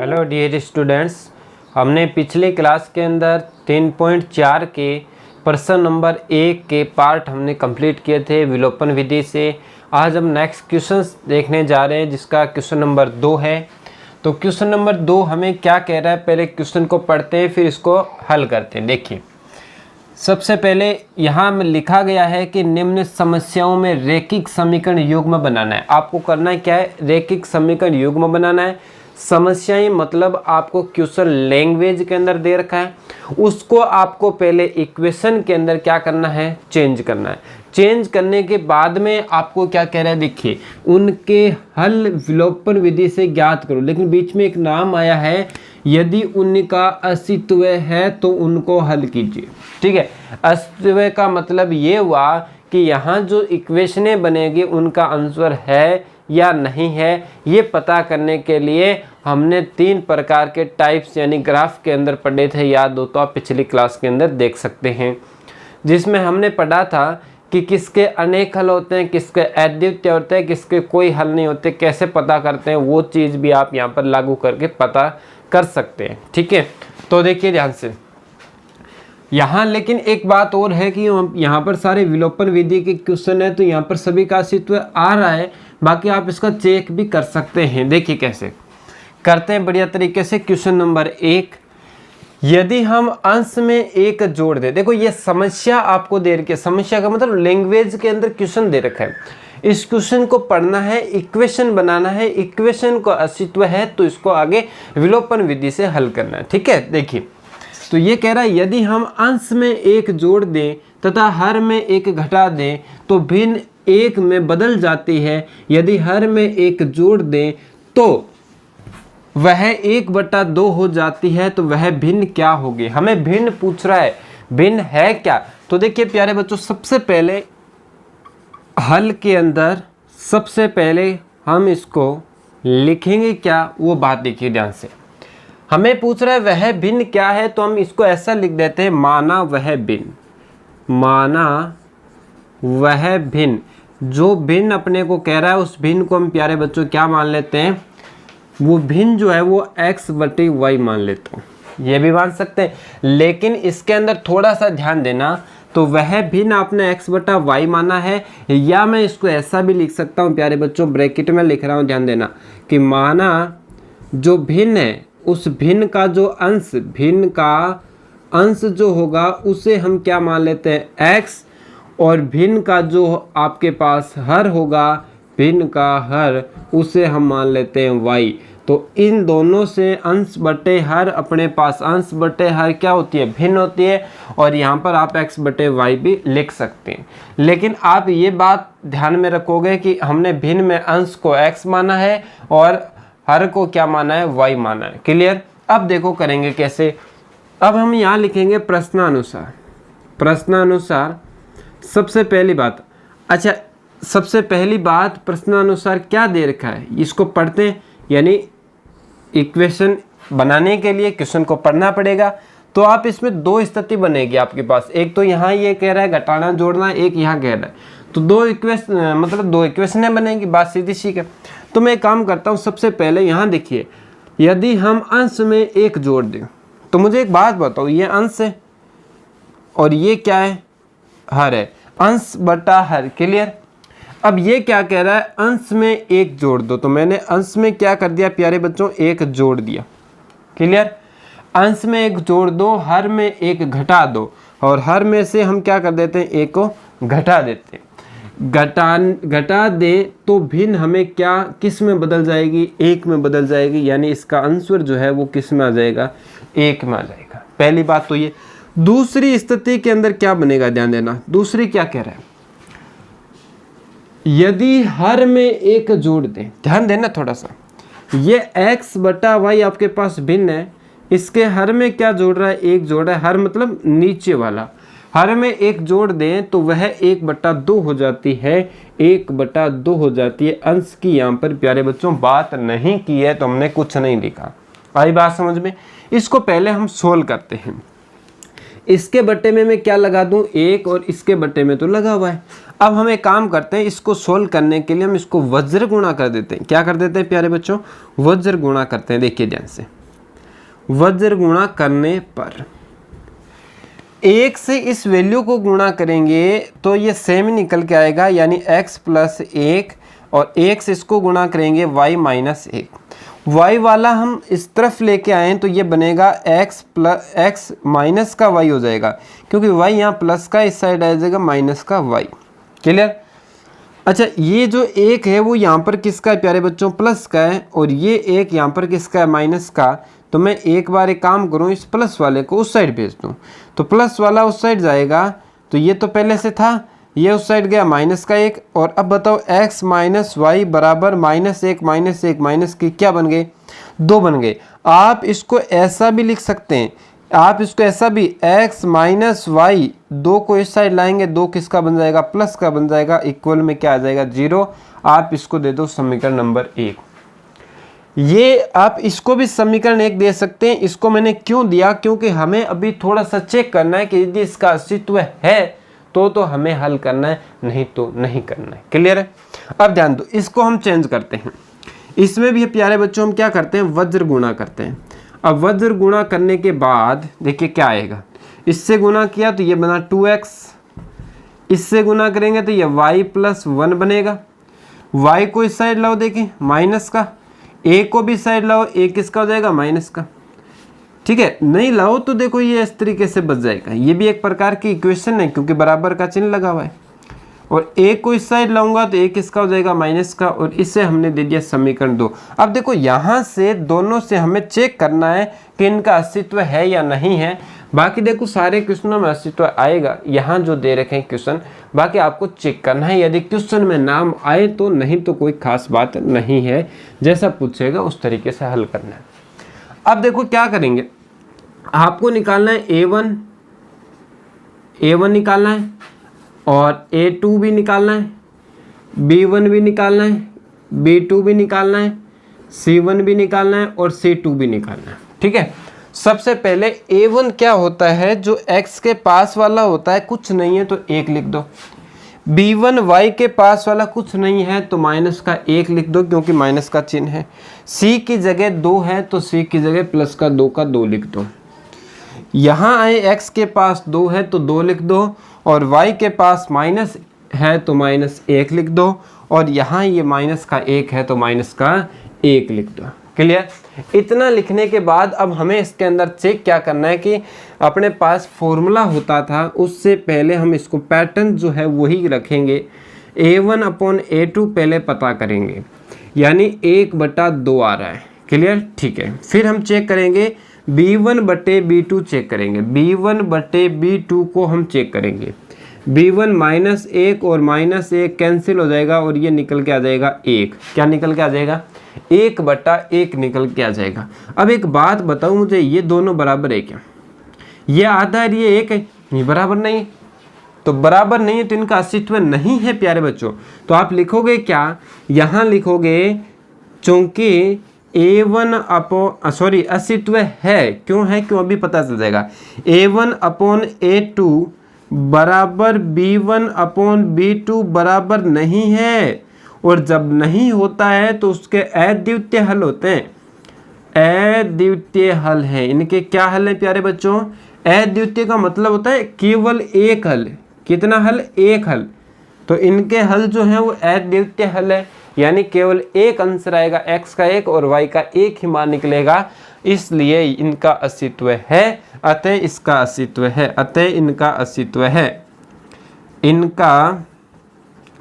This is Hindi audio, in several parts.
हेलो डियर स्टूडेंट्स, हमने पिछले क्लास के अंदर 3.4 के प्रश्न नंबर 1 के पार्ट हमने कंप्लीट किए थे विलोपन विधि से। आज हम नेक्स्ट क्वेश्चन देखने जा रहे हैं जिसका क्वेश्चन नंबर 2 है। तो क्वेश्चन नंबर 2 हमें क्या कह रहा है, पहले क्वेश्चन को पढ़ते हैं फिर इसको हल करते हैं। देखिए, सबसे पहले यहाँ में लिखा गया है कि निम्न समस्याओं में रैखिक समीकरण युग्म बनाना है। आपको करना क्या है, रैखिक समीकरण युग्म बनाना है। समस्याएं मतलब आपको क्वेश्चन लैंग्वेज के अंदर दे रखा है, उसको आपको पहले इक्वेशन के अंदर क्या करना है, चेंज करना है। चेंज करने के बाद में आपको क्या कह रहा है, देखिए उनके हल विलोपन विधि से ज्ञात करो। लेकिन बीच में एक नाम आया है, यदि उनका अस्तित्व है तो उनको हल कीजिए। ठीक है, अस्तित्व का मतलब ये हुआ कि यहाँ जो इक्वेशनें बनेगी उनका आंसर है या नहीं है, ये पता करने के लिए हमने 3 प्रकार के टाइप्स यानी ग्राफ के अंदर पढ़े थे। याद हो तो आप पिछली क्लास के अंदर देख सकते हैं, जिसमें हमने पढ़ा था कि किसके अनेक हल होते हैं, किसके अद्वितीय होते हैं, किसके कोई हल नहीं होते, कैसे पता करते हैं, वो चीज़ भी आप यहाँ पर लागू करके पता कर सकते हैं। ठीक है, तो देखिए ध्यान से यहाँ। लेकिन एक बात और है कि यहाँ पर सारे विलोपन विधि के क्वेश्चन है, तो यहाँ पर सभी का अस्तित्व आ रहा है, बाकी आप इसका चेक भी कर सकते हैं। देखिए कैसे करते हैं बढ़िया तरीके से। क्वेश्चन नंबर 1, यदि हम अंश में 1 जोड़ दें। देखो ये समस्या आपको दे रखी है, समस्या का मतलब लैंग्वेज के अंदर क्वेश्चन दे रखा है। इस क्वेश्चन को पढ़ना है, इक्वेशन बनाना है, इक्वेशन को अस्तित्व है तो इसको आगे विलोपन विधि से हल करना है। ठीक है, देखिए तो ये कह रहा है यदि हम अंश में 1 जोड़ दें तथा हर में 1 घटा दें तो भिन्न 1 में बदल जाती है। यदि हर में 1 जोड़ दें तो वह 1/2 हो जाती है, तो वह भिन्न क्या होगी। हमें भिन्न पूछ रहा है, भिन्न है क्या। तो देखिए प्यारे बच्चों, सबसे पहले हल के अंदर सबसे पहले हम इसको लिखेंगे क्या, वो बात देखिए ध्यान से। हमें पूछ रहा है वह भिन्न क्या है, तो हम इसको ऐसा लिख देते हैं, माना वह भिन्न। माना वह भिन्न, जो भिन्न अपने को कह रहा है उस भिन्न को हम प्यारे बच्चों क्या मान लेते हैं, वो भिन्न जो है वो x/y मान लेते हैं। ये भी मान सकते हैं, लेकिन इसके अंदर थोड़ा सा ध्यान देना। तो वह भिन्न आपने x/y माना है, या मैं इसको ऐसा भी लिख सकता हूँ प्यारे बच्चों, ब्रैकेट में लिख रहा हूँ, ध्यान देना कि माना जो भिन्न है उस भिन्न का जो अंश, भिन्न का अंश जो होगा उसे हम क्या मान लेते हैं, x, और भिन्न का जो आपके पास हर होगा, भिन्न का हर, उसे हम मान लेते हैं y। तो इन दोनों से अंश बटे हर, अपने पास अंश बटे हर क्या होती है, भिन्न होती है, और यहाँ पर आप x/y भी लिख सकते हैं। लेकिन आप ये बात ध्यान में रखोगे कि हमने भिन्न में अंश को x माना है और हर को क्या माना है, y माना है। क्लियर। अब देखो करेंगे कैसे। अब हम यहाँ लिखेंगे प्रश्नानुसार। प्रश्नानुसार सबसे पहली बात, अच्छा सबसे पहली बात प्रश्नानुसार क्या दे रखा है, इसको पढ़ते हैं। यानी इक्वेशन बनाने के लिए क्वेश्चन को पढ़ना पड़ेगा। तो आप इसमें 2 स्थिति बनेगी आपके पास, एक तो यहाँ ये कह रहा है घटाना जोड़ना, एक यहाँ कह रहा है, तो 2 इक्वेशनें बनेगी, बात सीधी सी है। तो मैं एक काम करता हूँ, सबसे पहले यहाँ देखिए, यदि हम अंश में 1 जोड़ दें तो मुझे एक बात बताओ, ये अंश है और ये क्या है, हर है, अंश बटा हर। क्लियर। अब ये क्या कह रहा है, अंश में 1 जोड़ दो, तो मैंने अंश में क्या कर दिया प्यारे बच्चों, 1 जोड़ दिया। क्लियर। अंश में 1 जोड़ दो, हर में 1 घटा दो, और हर में से हम क्या कर देते हैं, 1 को घटा देते हैं। घटा दे तो भिन्न हमें क्या, किस में बदल जाएगी, 1 में बदल जाएगी। यानी इसका आंसर जो है वो किस में आ जाएगा, 1 में आ जाएगा। पहली बात तो ये। दूसरी स्थिति के अंदर क्या बनेगा, ध्यान देना। दूसरी क्या कह रहा है, यदि हर में 1 जोड़ दें, ध्यान देना थोड़ा सा, ये x/y आपके पास भिन्न है, इसके हर में क्या जोड़ रहा है, 1 जोड़ रहा है। हर मतलब नीचे वाला, हर में 1 जोड़ दें तो वह 1/2 हो जाती है, 1/2 हो जाती है। अंश की यहाँ पर प्यारे बच्चों बात नहीं की है, तो हमने कुछ नहीं लिखा। आई बात समझ में। इसको पहले हम सोल्व करते हैं। इसके बट्टे में मैं क्या लगा दूं, 1, और इसके बट्टे में तो लगा हुआ है। अब हम एक काम करते हैं, इसको सोल्व करने के लिए हम इसको वज्र गुणा कर देते हैं। क्या कर देते हैं प्यारे बच्चों, वज्र गुणा करते हैं। देखिए ध्यान से, वज्र गुणा करने पर 1 से इस वैल्यू को गुणा करेंगे तो ये सेम ही निकल के आएगा, यानी x प्लस 1 और 1 से इसको गुणा करेंगे y माइनस 1। y वाला हम इस तरफ लेके आए तो ये बनेगा x माइनस का y हो जाएगा, क्योंकि y यहाँ प्लस का इस साइड आ जाएगा माइनस का y। क्लियर? अच्छा, ये जो 1 है वो यहाँ पर किसका है प्यारे बच्चों? प्लस का है, और ये 1 यहाँ पर किसका है? माइनस का। तो मैं एक बार एक काम करूँ, इस प्लस वाले को उस साइड भेज दूँ, तो प्लस वाला उस साइड जाएगा, तो ये तो पहले से था, ये उस साइड गया माइनस का 1। और अब बताओ x माइनस वाई बराबर -1 माइनस के क्या बन गए? 2 बन गए। आप इसको ऐसा भी लिख सकते हैं, आप इसको ऐसा भी x माइनस वाई 2 को इस साइड लाएंगे, 2 किसका बन जाएगा? प्लस का बन जाएगा। इक्वल में क्या आ जाएगा? 0। आप इसको दे दो समीकरण नंबर 1। ये आप इसको भी समीकरण 1 दे सकते हैं। इसको मैंने क्यों दिया? क्योंकि हमें अभी थोड़ा सा चेक करना है कि यदि इसका अस्तित्व है तो हमें हल करना है, नहीं तो नहीं करना है। क्लियर है? अब ध्यान दो, इसको हम चेंज करते हैं। इसमें भी प्यारे बच्चों हम क्या करते हैं? वज्र गुणा करते हैं। अब वज्र गुणा करने के बाद देखिए क्या आएगा। इससे गुणा किया तो ये बना 2x, इससे गुणा करेंगे तो ये y प्लस 1 बनेगा। y को इस साइड लाओ, देखिए माइनस का, a को भी साइड लाओ, a किसका हो जाएगा? माइनस का। ठीक है, नहीं लाओ तो देखो ये इस तरीके से बच जाएगा। ये भी एक प्रकार की इक्वेशन है, क्योंकि बराबर का चिन्ह लगा हुआ है। और a को इस साइड लाऊंगा तो a किसका हो जाएगा? माइनस का, और इससे हमने दे दिया समीकरण 2। अब देखो यहाँ से दोनों से हमें चेक करना है कि इनका अस्तित्व है या नहीं है। बाकी देखो सारे क्वेश्चनों में अस्तित्व आएगा, यहाँ जो दे रखे हैं क्वेश्चन, बाकी आपको चेक करना है। यदि क्वेश्चन में नाम आए तो, नहीं तो कोई खास बात नहीं है, जैसा पूछेगा उस तरीके से हल करना है। अब देखो क्या करेंगे, आपको निकालना है a1 निकालना है, और a2 भी निकालना है, b1 भी निकालना है, b2 भी निकालना है, c1 भी निकालना है, और c2 भी निकालना है। ठीक है, सबसे पहले a1 क्या होता है? जो x के पास वाला होता है, कुछ नहीं है तो 1 लिख दो। b1 y के पास वाला कुछ नहीं है तो माइनस का 1 लिख दो, क्योंकि माइनस का चिन्ह है। c की जगह 2 है तो c की जगह प्लस का 2 लिख दो। यहाँ आए x के पास 2 है तो 2 लिख दो, और y के पास माइनस है तो -1 लिख दो, और यहाँ ये माइनस का 1 है तो माइनस का 1 लिख दो। क्लियर? इतना लिखने के बाद अब हमें इसके अंदर चेक क्या करना है कि अपने पास फॉर्मूला होता था, उससे पहले हम इसको पैटर्न जो है वही रखेंगे। a1 अपॉन a2 पहले पता करेंगे, यानी 1/2 आ रहा है। क्लियर? ठीक है, फिर हम चेक करेंगे b1 बटे b2 चेक करेंगे। b1 बटे b2 को हम चेक करेंगे। b1 -1 और -1 कैंसिल हो जाएगा, और ये निकल के आ जाएगा 1। क्या निकल के आ जाएगा? 1/1 निकल के आ जाएगा। अब एक बात बताओ मुझे, ये दोनों बराबर है क्या? ये आधा है, ये 1 है, ये बराबर नहीं है। तो बराबर नहीं है तो इनका अस्तित्व नहीं है प्यारे बच्चों। तो आप लिखोगे क्या? यहाँ लिखोगे चूंकि a1 अपॉन अस्तित्व है, क्यों है क्यों अभी पता चल जाएगा। a1 अपॉन a2 बराबर b1 अपॉन b2 बराबर नहीं है, और जब नहीं होता है तो उसके अद्वितीय हल होते हैं। अद्वितीय हल है इनके। क्या हल है प्यारे बच्चों? अद्वितीय का मतलब होता है केवल एक हल। कितना हल? एक हल। तो इनके हल जो है वो अद्वितीय हल है, यानी केवल एक आंसर आएगा, x का 1 और y का 1 ही मान निकलेगा, इसलिए इनका अस्तित्व है, अतः इसका अस्तित्व है, अतः इनका अस्तित्व है। इनका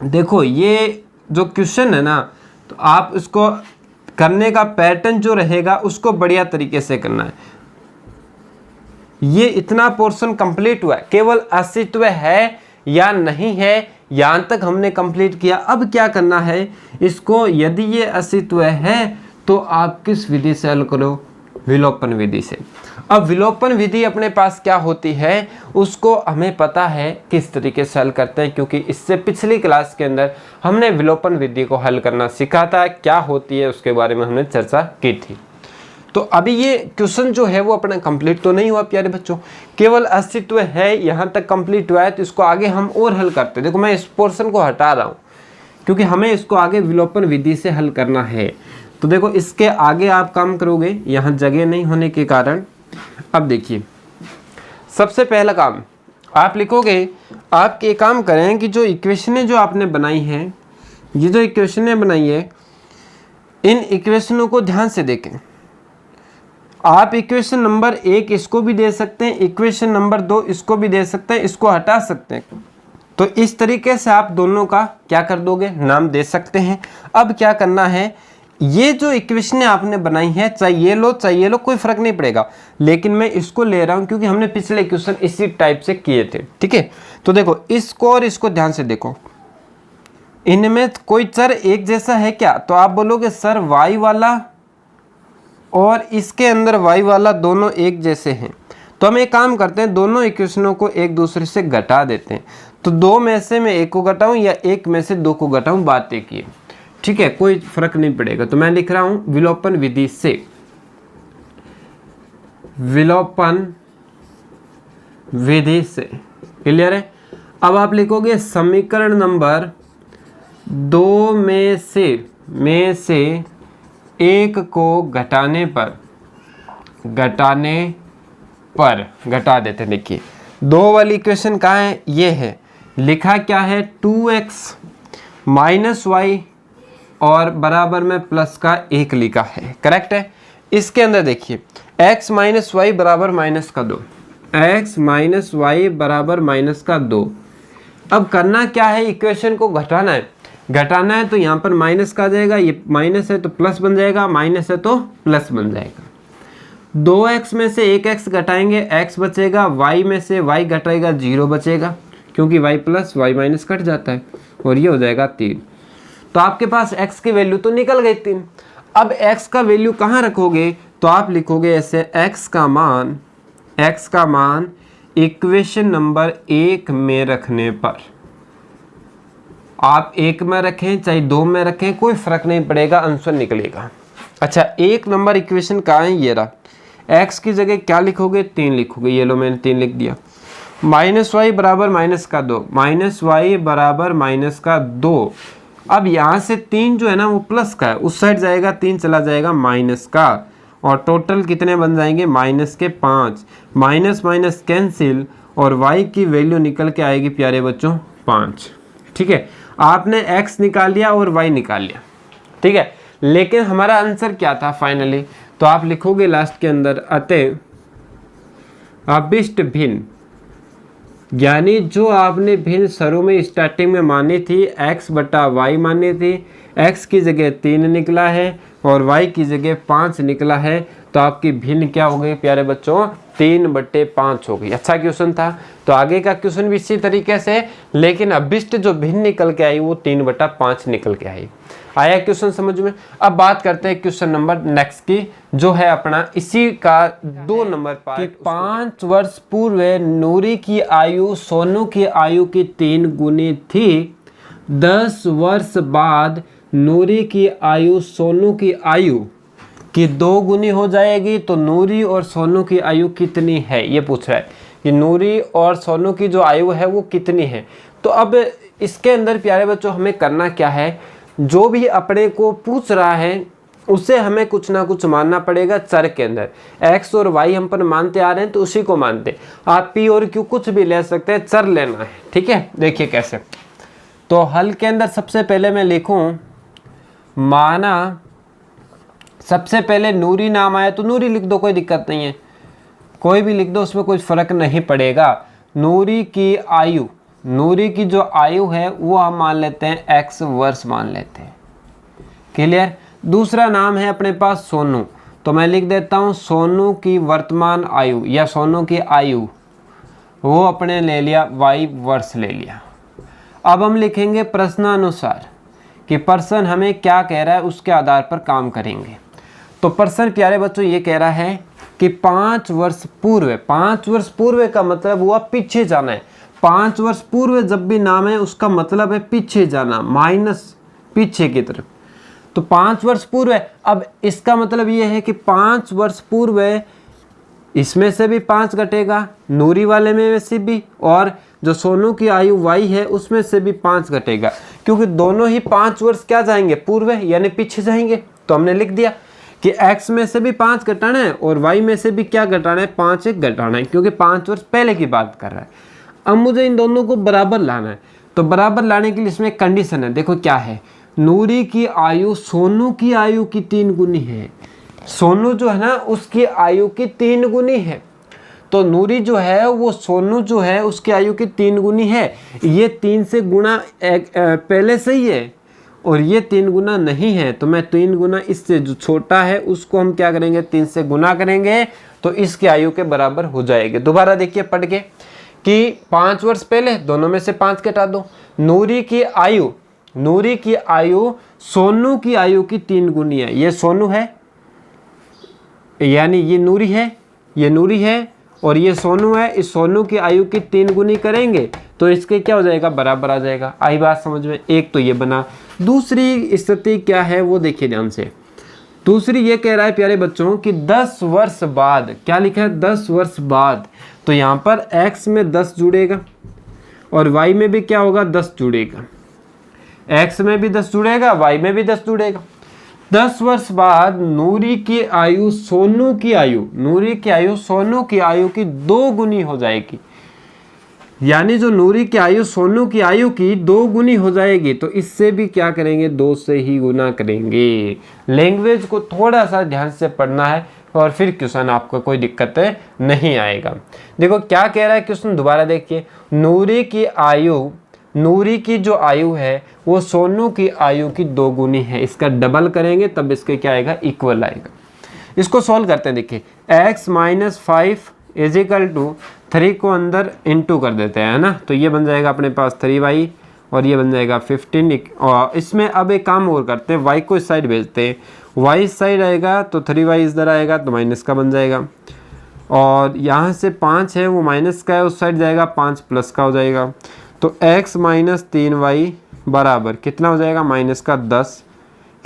देखो ये जो क्वेश्चन है ना, तो आप उसको करने का पैटर्न जो रहेगा उसको बढ़िया तरीके से करना है। ये इतना पोर्शन कंप्लीट हुआ है, केवल अस्तित्व है या नहीं है, यहाँ तक हमने कंप्लीट किया। अब क्या करना है इसको, यदि ये अस्तित्व है तो आप किस विधि से हल करो? विलोपन विधि से। अब विलोपन विधि अपने पास क्या होती है उसको हमें पता है किस तरीके से हल करते हैं, क्योंकि इससे पिछली क्लास के अंदर हमने विलोपन विधि को हल करना सीखा था। क्या होती है उसके बारे में हमने चर्चा की थी। तो अभी ये क्वेश्चन जो है वो अपना कंप्लीट तो नहीं हुआ प्यारे बच्चों, केवल अस्तित्व है यहाँ तक कंप्लीट हुआ है, तो इसको आगे हम और हल करते हैं। देखो मैं इस पोर्शन को हटा रहा हूँ क्योंकि हमें इसको आगे विलोपन विधि से हल करना है। तो देखो इसके आगे आप काम करोगे, यहाँ जगह नहीं होने के कारण। अब देखिए सबसे पहला काम आप लिखोगे, आप ये काम करें कि जो इक्वेशनें जो आपने बनाई हैं, ये जो इक्वेशनें बनाई है, इन इक्वेशनों को ध्यान से देखें। आप इक्वेशन नंबर 1 इसको भी दे सकते हैं, इक्वेशन नंबर 2 इसको भी दे सकते हैं, इसको हटा सकते हैं। तो इस तरीके से आप दोनों का क्या कर दोगे, नाम दे सकते हैं। अब क्या करना है, ये जो इक्वेशनें आपने बनाई हैं, चाहे ये लो कोई फर्क नहीं पड़ेगा, लेकिन मैं इसको ले रहा हूं क्योंकि हमने पिछले इक्वेशन इसी टाइप से किए थे। ठीक है, तो देखो इसको और इसको ध्यान से देखो, इनमें कोई चर एक जैसा है क्या? तो आप बोलोगे सर y वाला और इसके अंदर y वाला दोनों एक जैसे हैं। तो हम एक काम करते हैं, दोनों इक्वेशनों को एक दूसरे से घटा देते हैं। तो 2 में से मैं 1 को घटाऊं या 1 में से 2 को घटाऊं, बात एक ही है। ठीक है, कोई फर्क नहीं पड़ेगा। तो मैं लिख रहा हूं विलोपन विधि से, विलोपन विधि से। क्लियर है? अब आप लिखोगे समीकरण नंबर 2 में से 1 को घटाने पर घटा देते हैं। देखिए 2 वाली इक्वेशन कहाँ है, ये है, लिखा क्या है 2x माइनस वाई और बराबर में प्लस का 1 लिखा है, करेक्ट है। इसके अंदर देखिए x माइनस वाई बराबर माइनस का 2, x माइनस वाई बराबर माइनस का 2। अब करना क्या है, इक्वेशन को घटाना है। तो यहाँ पर माइनस का आ जाएगा, ये माइनस है तो प्लस बन जाएगा, माइनस है तो प्लस बन जाएगा। 2x में से 1x घटाएंगे, x बचेगा, y में से y घटाएगा 0 बचेगा, क्योंकि y plus y minus cut जाता है, और ये हो जाएगा 3। तो आपके पास x की वैल्यू तो निकल गई 3। अब x का वैल्यू कहाँ रखोगे, तो आप लिखोगे ऐसे x का मान इक्वेशन नंबर 1 में रखने पर, आप 1 में रखें चाहे 2 में रखें कोई फर्क नहीं पड़ेगा, आंसर निकलेगा। अच्छा 1 नंबर इक्वेशन कहाँ है, ये रहा। x की जगह क्या लिखोगे, 3 लिखोगे, ये लो मैंने 3 लिख दिया। माइनस वाई बराबर माइनस का 2, माइनस वाई बराबर माइनस का 2। अब यहाँ से 3 जो है ना वो प्लस का है, उस साइड जाएगा 3 चला जाएगा माइनस का, और टोटल कितने बन जाएंगे माइनस के 5। माइनस माइनस कैंसिल और y की वैल्यू निकल के आएगी प्यारे बच्चों 5। ठीक है, आपने x निकाल लिया और y निकाल लिया। ठीक है, लेकिन हमारा आंसर क्या था फाइनली, तो आप लिखोगे लास्ट के अंदर अतः अभिष्ट भिन्न, यानी जो आपने भिन्न शुरू में स्टार्टिंग में मानी थी x बटा वाई मानी थी, x की जगह 3 निकला है और y की जगह 5 निकला है, तो आपकी भिन्न क्या हो गई प्यारे बच्चों, 3/5 हो गई। अच्छा क्वेश्चन था। तो आगे का क्वेश्चन भी इसी तरीके से, लेकिन अभिष्ट जो भिन्न निकल के आई वो 3/5 निकल के आई। आया क्वेश्चन समझ में? अब बात करते हैं क्वेश्चन नंबर नेक्स्ट की, जो है अपना इसी का 2 नंबर पार्ट। 5 वर्ष पूर्व नूरी की आयु सोनू की आयु की 3 गुनी थी, 10 वर्ष बाद नूरी की आयु सोनू की आयु की 2 गुनी हो जाएगी। तो नूरी और सोनू की आयु कितनी है, ये पूछ रहा है कि नूरी और सोनू की जो आयु है वो कितनी है। तो अब इसके अंदर प्यारे बच्चों हमें करना क्या है, जो भी अपने को पूछ रहा है उसे हमें कुछ ना कुछ मानना पड़ेगा चर के अंदर। x और y हम पर मानते आ रहे हैं तो उसी को मानते। आप p और q कुछ भी ले सकते हैं, चर लेना है। ठीक है, देखिए कैसे। तो हल के अंदर सबसे पहले मैं लिखूं, माना सबसे पहले नूरी नाम आया तो नूरी लिख दो, कोई दिक्कत नहीं है, कोई भी लिख दो, उसमें कोई फर्क नहीं पड़ेगा। नूरी की आयु, नूरी की जो आयु है वो हम मान लेते हैं x वर्ष मान लेते हैं। क्लियर? दूसरा नाम है अपने पास सोनू, तो मैं लिख देता हूँ सोनू की वर्तमान आयु या सोनू की आयु, वो अपने ले लिया y वर्ष ले लिया। अब हम लिखेंगे प्रश्नानुसार कि प्रश्न हमें क्या कह रहा है, उसके आधार पर काम करेंगे। तो प्रश्न प्यारे बच्चों ये कह रहा है कि 5 वर्ष पूर्व, 5 वर्ष पूर्व का मतलब हुआ पीछे जाना है। 5 वर्ष पूर्व जब भी नाम है उसका मतलब है पीछे जाना, माइनस पीछे की तरफ। तो 5 वर्ष पूर्व है, अब इसका मतलब ये है कि 5 वर्ष पूर्व इसमें से भी 5 घटेगा, नूरी वाले में से भी, और जो सोनू की आयु y है उसमें से भी 5 घटेगा, क्योंकि दोनों ही 5 वर्ष क्या जाएंगे, पूर्व यानी पीछे जाएंगे। तो हमने लिख दिया कि x में से भी 5 घटाना है और y में से भी क्या घटाना है, 5 एक घटाना है, क्योंकि 5 वर्ष पहले की बात कर रहा है। अब मुझे इन दोनों को बराबर लाना है, तो बराबर लाने के लिए इसमें कंडीशन है, देखो क्या है, नूरी की आयु सोनू की आयु की 3 गुनी है। सोनू जो है ना उसकी आयु की 3 गुनी है, तो नूरी जो है वो सोनू जो है उसकी आयु की 3 गुनी है। ये 3 से गुणा पहले से ही है और ये 3 गुना नहीं है, तो मैं 3 गुना इससे जो छोटा है उसको हम क्या करेंगे, 3 से गुना करेंगे तो इसकी आयु के बराबर हो जाएगी। दोबारा देखिए पढ़ के कि 5 वर्ष पहले दोनों में से 5 घटा दो, नूरी की आयु सोनू की आयु की 3 गुनी है। ये सोनू है यानी ये नूरी है और ये सोनू है, इस सोनू की आयु की 3 गुनी करेंगे तो इसके क्या हो जाएगा, बराबर आ जाएगा। आई बात समझ में? एक तो ये बना। दूसरी स्थिति क्या है वो देखिए ध्यान से। दूसरी ये कह रहा है प्यारे बच्चों कि 10 वर्ष बाद, क्या लिखा है, 10 वर्ष बाद, तो यहाँ पर x में 10 जुड़ेगा और y में भी क्या होगा, 10 जुड़ेगा। x में भी 10 जुड़ेगा, y में भी 10 जुड़ेगा। 10 वर्ष बाद नूरी की आयु सोनू की आयु की 2 गुनी हो जाएगी, यानी जो नूरी की आयु सोनू की आयु की 2 गुनी हो जाएगी, तो इससे भी क्या करेंगे, 2 से ही गुना करेंगे। लैंग्वेज को थोड़ा सा ध्यान से पढ़ना है और फिर क्वेश्चन आपको कोई दिक्कत नहीं आएगा। देखो क्या कह रहा है क्वेश्चन, दोबारा देखिए। नूरी की जो आयु है वो सोनू की आयु की 2 गुनी है, इसका डबल करेंगे तब इसके क्या आएगा, इक्वल आएगा। इसको सॉल्व करते हैं। देखिए x - 5 = 3 को अंदर इंटू कर देते हैं, है ना, तो ये बन जाएगा अपने पास 3y और ये बन जाएगा 15। और इसमें अब एक काम और करते हैं, y को इस साइड भेजते हैं, y इस साइड आएगा तो 3y इधर आएगा तो माइनस का बन जाएगा, और यहाँ से 5 है वो माइनस का है, उस साइड जाएगा 5 प्लस का हो जाएगा। तो x - 3y बराबर कितना हो जाएगा, माइनस का 10।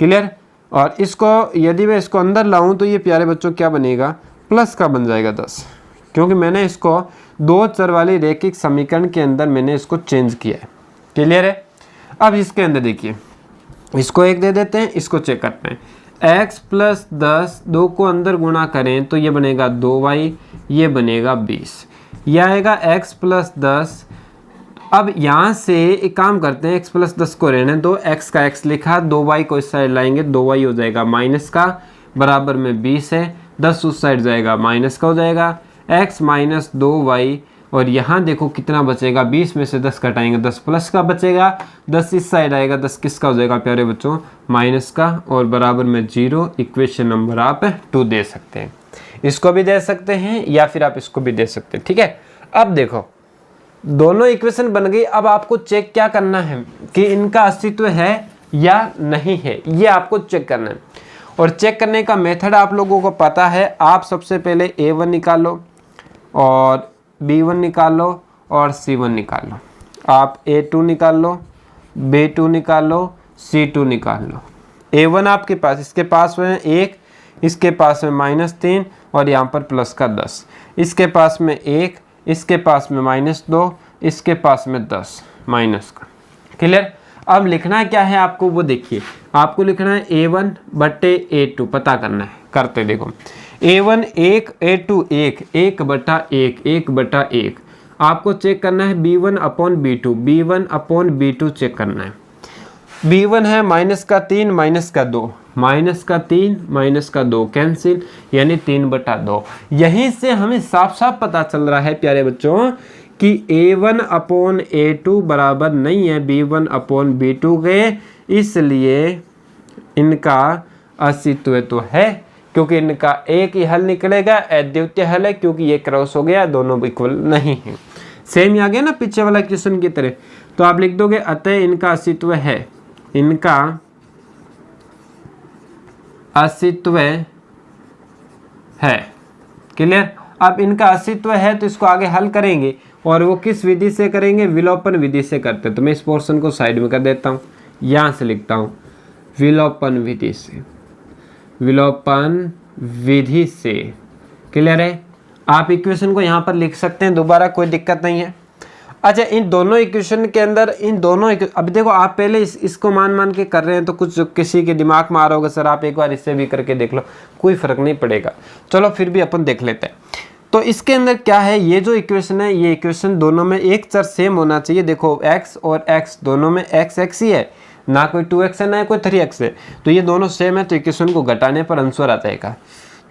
क्लियर? और इसको यदि मैं इसको अंदर लाऊं तो ये प्यारे बच्चों क्या बनेगा, प्लस का बन जाएगा 10, क्योंकि मैंने इसको 2 चर वाली रैखिक समीकरण के अंदर मैंने इसको चेंज किया है। क्लियर है? अब इसके अंदर देखिए, इसको 1 दे देते हैं, इसको चेक करते हैं। x + 10 2 को अंदर गुणा करें तो ये बनेगा 2y, ये बनेगा 20, यह आएगा x + 10। अब यहाँ से एक काम करते हैं, x + 10 को रहने दो, x का x लिखा, 2y को इस साइड लाएंगे, 2y हो जाएगा माइनस का, बराबर में 20 है, 10 उस साइड जाएगा माइनस का हो जाएगा, x - 2y, और यहाँ देखो कितना बचेगा, 20 में से 10 घटाएंगे 10 प्लस का बचेगा, 10 इस साइड आएगा, 10 किसका हो जाएगा प्यारे बच्चों, माइनस का, और बराबर में 0। इक्वेशन नंबर आप 2 दे सकते हैं, इसको भी दे सकते हैं या फिर आप इसको भी दे सकते हैं। ठीक है, अब देखो दोनों इक्वेशन बन गई। अब आपको चेक क्या करना है कि इनका अस्तित्व है या नहीं है, ये आपको चेक करना है। और चेक करने का मेथड आप लोगों को पता है। आप सबसे पहले a1 निकालो और b1 निकालो और c1 निकालो, आप a2 निकाल लो, b2 निकाल लो, c2 निकाल लो। a1 आपके पास, इसके पास में 1, इसके पास में -3 और यहाँ पर प्लस का 10, इसके पास में 1, इसके पास में -2, इसके पास में 10 माइनस का। क्लियर? अब लिखना क्या है आपको वो देखिए, आपको लिखना है a1 बटे a2 पता करना है। करते देखो, a1 1, a2 1, 1/1, 1/1। आपको चेक करना है b1 upon b2, b1 upon b2 check करना है। b1 है -3 -2, -3 -2 कैंसिल, यानी 3/2। यहीं से हमें साफ साफ पता चल रहा है प्यारे बच्चों कि a1 अपॉन a2 बराबर नहीं है b1 अपॉन b2 के, इसलिए इनका अस्तित्व तो है, क्योंकि इनका एक ही हल निकलेगा, अद्वितीय हल है, क्योंकि ये क्रॉस हो गया, दोनों इक्वल नहीं है। सेम आ गया ना पीछे वाला क्वेश्चन की तरह। तो आप लिख दोगे अतः इनका अस्तित्व है, इनका अस्तित्व है। क्लियर? अब इनका अस्तित्व है तो इसको आगे हल करेंगे, और वो किस विधि से करेंगे, विलोपन विधि से करते हैं। तो मैं इस पोर्शन को साइड में कर देता हूँ, यहाँ से लिखता हूँ विलोपन विधि से, विलोपन विधि से। क्लियर है? आप इक्वेशन को यहाँ पर लिख सकते हैं दोबारा, कोई दिक्कत नहीं है। अच्छा, इन दोनों इक्वेशन के अंदर अभी देखो आप पहले इसको मान के कर रहे हैं तो कुछ किसी के दिमाग में आ रहा होगा सर आप एक बार इससे भी करके देख लो, कोई फर्क नहीं पड़ेगा। चलो फिर भी अपन देख लेते हैं। तो इसके अंदर क्या है, ये जो इक्वेशन है ये इक्वेशन दोनों में एक चर सेम होना चाहिए। देखो x और x दोनों में x ही है, ना कोई 2x है ना कोई 3x है, तो ये दोनों सेम है तो इक्वेशन को घटाने पर आंसर आ जाएगा।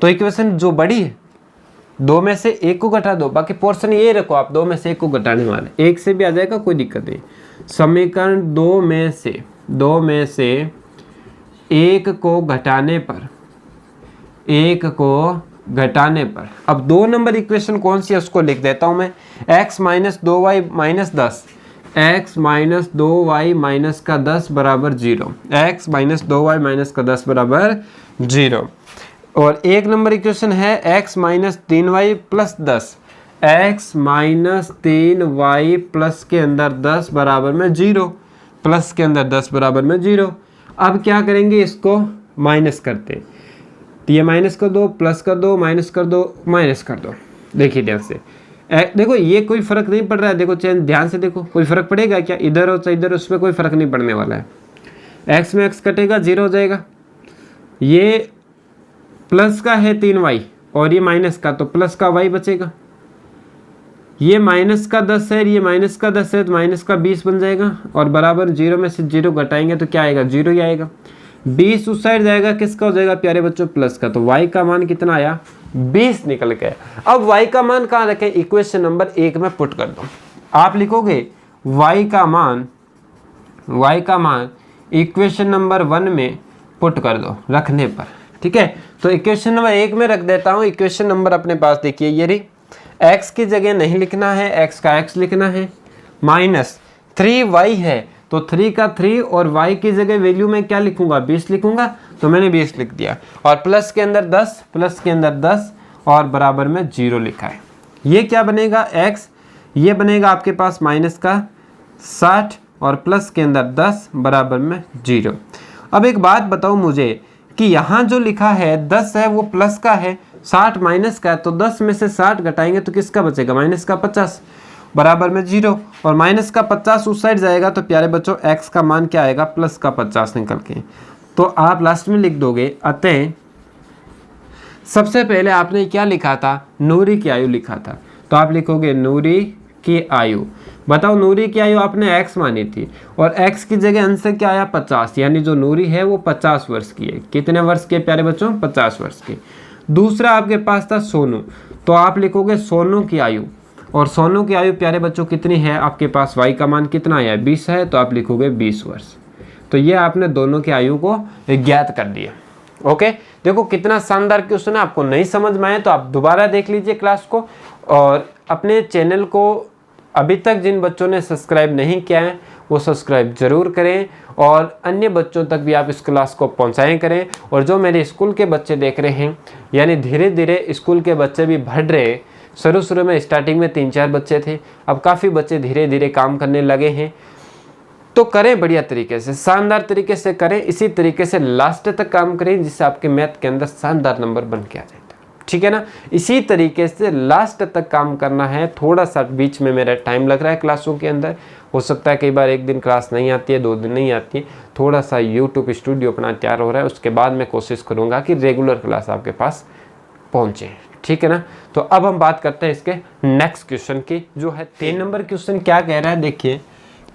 तो इक्वेशन जो बड़ी है दो में से एक को घटा दो, बाकी पोर्शन ये रखो आप, दो में से एक को घटाने वाले, एक से भी आ जाएगा कोई दिक्कत नहीं। समीकरण दो में से एक को घटाने पर, अब 2 नंबर इक्वेशन कौन सी है उसको लिख देता हूं मैं। x minus 2y minus 10, x minus 2y minus का 10 बराबर 0, x माइनस 2y माइनस का 10 बराबर 0। और 1 नंबर इक्वेशन है x minus 3y plus 10, x minus 3y plus के अंदर 10 बराबर में 0, प्लस के अंदर 10 बराबर में 0। अब क्या करेंगे, इसको माइनस करते हैं, तो ये माइनस कर दो, प्लस कर दो, माइनस कर दो, माइनस कर दो। देखिए ध्यान से, देखो ये कोई फर्क नहीं पड़ रहा है, देखो चैन ध्यान से देखो, कोई फर्क पड़ेगा क्या, इधर हो चाहे इधर, उसमें कोई फर्क नहीं पड़ने वाला है। x में x कटेगा 0 हो जाएगा, ये प्लस का है 3y और ये माइनस का, तो प्लस का y बचेगा। ये माइनस का 10 है, ये माइनस का 10 है, तो माइनस का 20 बन जाएगा, और बराबर 0 में से 0 घटाएंगे तो क्या आएगा, 0 ही आएगा। 20 उस साइड जाएगा, किसका हो जाएगा प्यारे बच्चों, प्लस का, तो y का मान कितना आया, 20 निकल के। अब y का मान कहाँ रखें, इक्वेशन नंबर 1 में पुट कर दो। आप लिखोगे y का मान इक्वेशन नंबर 1 में पुट कर दो रखने पर, ठीक है। तो इक्वेशन नंबर 1 में रख देता हूँ। इक्वेशन नंबर अपने पास देखिए ये रही, x की जगह नहीं लिखना है, x का x लिखना है, माइनस 3y है तो 3 का 3 और y की जगह वैल्यू में क्या लिखूंगा, 20 लिखूंगा, तो मैंने 20 लिख दिया, और प्लस के अंदर 10 और बराबर में 0 लिखा है। ये क्या बनेगा x, ये बनेगा आपके पास माइनस का 60 और प्लस के अंदर 10 बराबर में 0। अब एक बात बताओ मुझे कि यहाँ जो लिखा है 10 है वो प्लस का है, 60 माइनस का है, तो 10 में से 60 घटाएंगे तो किसका बचेगा, माइनस का 50 बराबर में 0, और माइनस का 50 उस साइड जाएगा तो प्यारे बच्चों x का मान क्या आएगा, प्लस का 50 निकल के। तो आप लास्ट में लिख दोगे, अतः सबसे पहले आपने क्या लिखा था, नूरी की आयु लिखा था, तो आप लिखोगे नूरी की आयु। बताओ नूरी की आयु आपने x मानी थी और x की जगह आंसर क्या आया, 50, यानी जो नूरी है वो 50 वर्ष की है। कितने वर्ष के प्यारे बच्चों, 50 वर्ष की। दूसरा आपके पास था सोनू, तो आप लिखोगे सोनू की आयु, और सोनू की आयु प्यारे बच्चों कितनी है आपके पास, y का मान कितना आया, 20 है, तो आप लिखोगे 20 वर्ष। तो ये आपने दोनों की आयु को ज्ञात कर दिया। ओके, देखो कितना शानदार क्वेश्चन है। आपको नहीं समझ में आए तो आप दोबारा देख लीजिए क्लास को, और अपने चैनल को अभी तक जिन बच्चों ने सब्सक्राइब नहीं किया है वो सब्सक्राइब जरूर करें, और अन्य बच्चों तक भी आप इस क्लास को पहुंचाएं करें। और जो मेरे स्कूल के बच्चे देख रहे हैं, यानी धीरे धीरे स्कूल के बच्चे भी बढ़ रहे, शुरू में स्टार्टिंग में 3-4 बच्चे थे, अब काफ़ी बच्चे धीरे धीरे काम करने लगे हैं। तो करें बढ़िया तरीके से, शानदार तरीके से करें, इसी तरीके से लास्ट तक काम करें जिससे आपके मैथ के अंदर शानदार नंबर बन के आ जाए, ठीक है ना। इसी तरीके से लास्ट तक काम करना है। थोड़ा सा बीच में मेरा टाइम लग रहा है क्लासों के अंदर, हो सकता है कई बार एक दिन क्लास नहीं आती है, 2 दिन नहीं आती है, थोड़ा सा यूट्यूब स्टूडियो अपना तैयार हो रहा है, उसके बाद मैं कोशिश करूँगा कि रेगुलर क्लास आपके पास पहुँचे, ठीक है ना। तो अब हम बात करते हैं इसके नेक्स्ट क्वेश्चन की, जो है 3 नंबर क्वेश्चन। क्या कह रहा है देखिए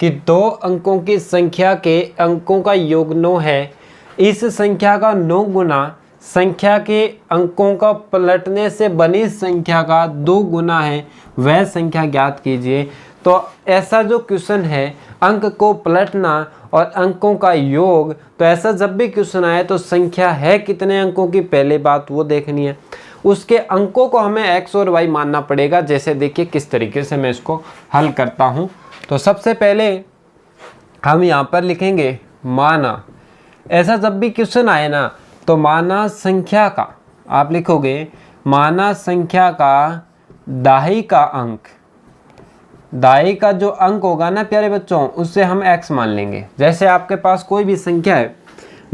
कि 2 अंकों की संख्या के अंकों का योग 9 है, इस संख्या का 9 गुना संख्या के अंकों का पलटने से बनी संख्या का 2 गुना है, वह संख्या ज्ञात कीजिए। तो ऐसा जो क्वेश्चन है, अंक को पलटना और अंकों का योग, तो ऐसा जब भी क्वेश्चन आए तो संख्या है कितने अंकों की, पहले बात वो देखनी है, उसके अंकों को हमें x और y मानना पड़ेगा। जैसे देखिए किस तरीके से मैं इसको हल करता हूँ। तो सबसे पहले हम यहाँ पर लिखेंगे माना। ऐसा जब भी क्वेश्चन आए ना तो माना संख्या का, आप लिखोगे माना संख्या का दाही का अंक, दाई का जो अंक होगा ना प्यारे बच्चों, उससे हम x मान लेंगे। जैसे आपके पास कोई भी संख्या है,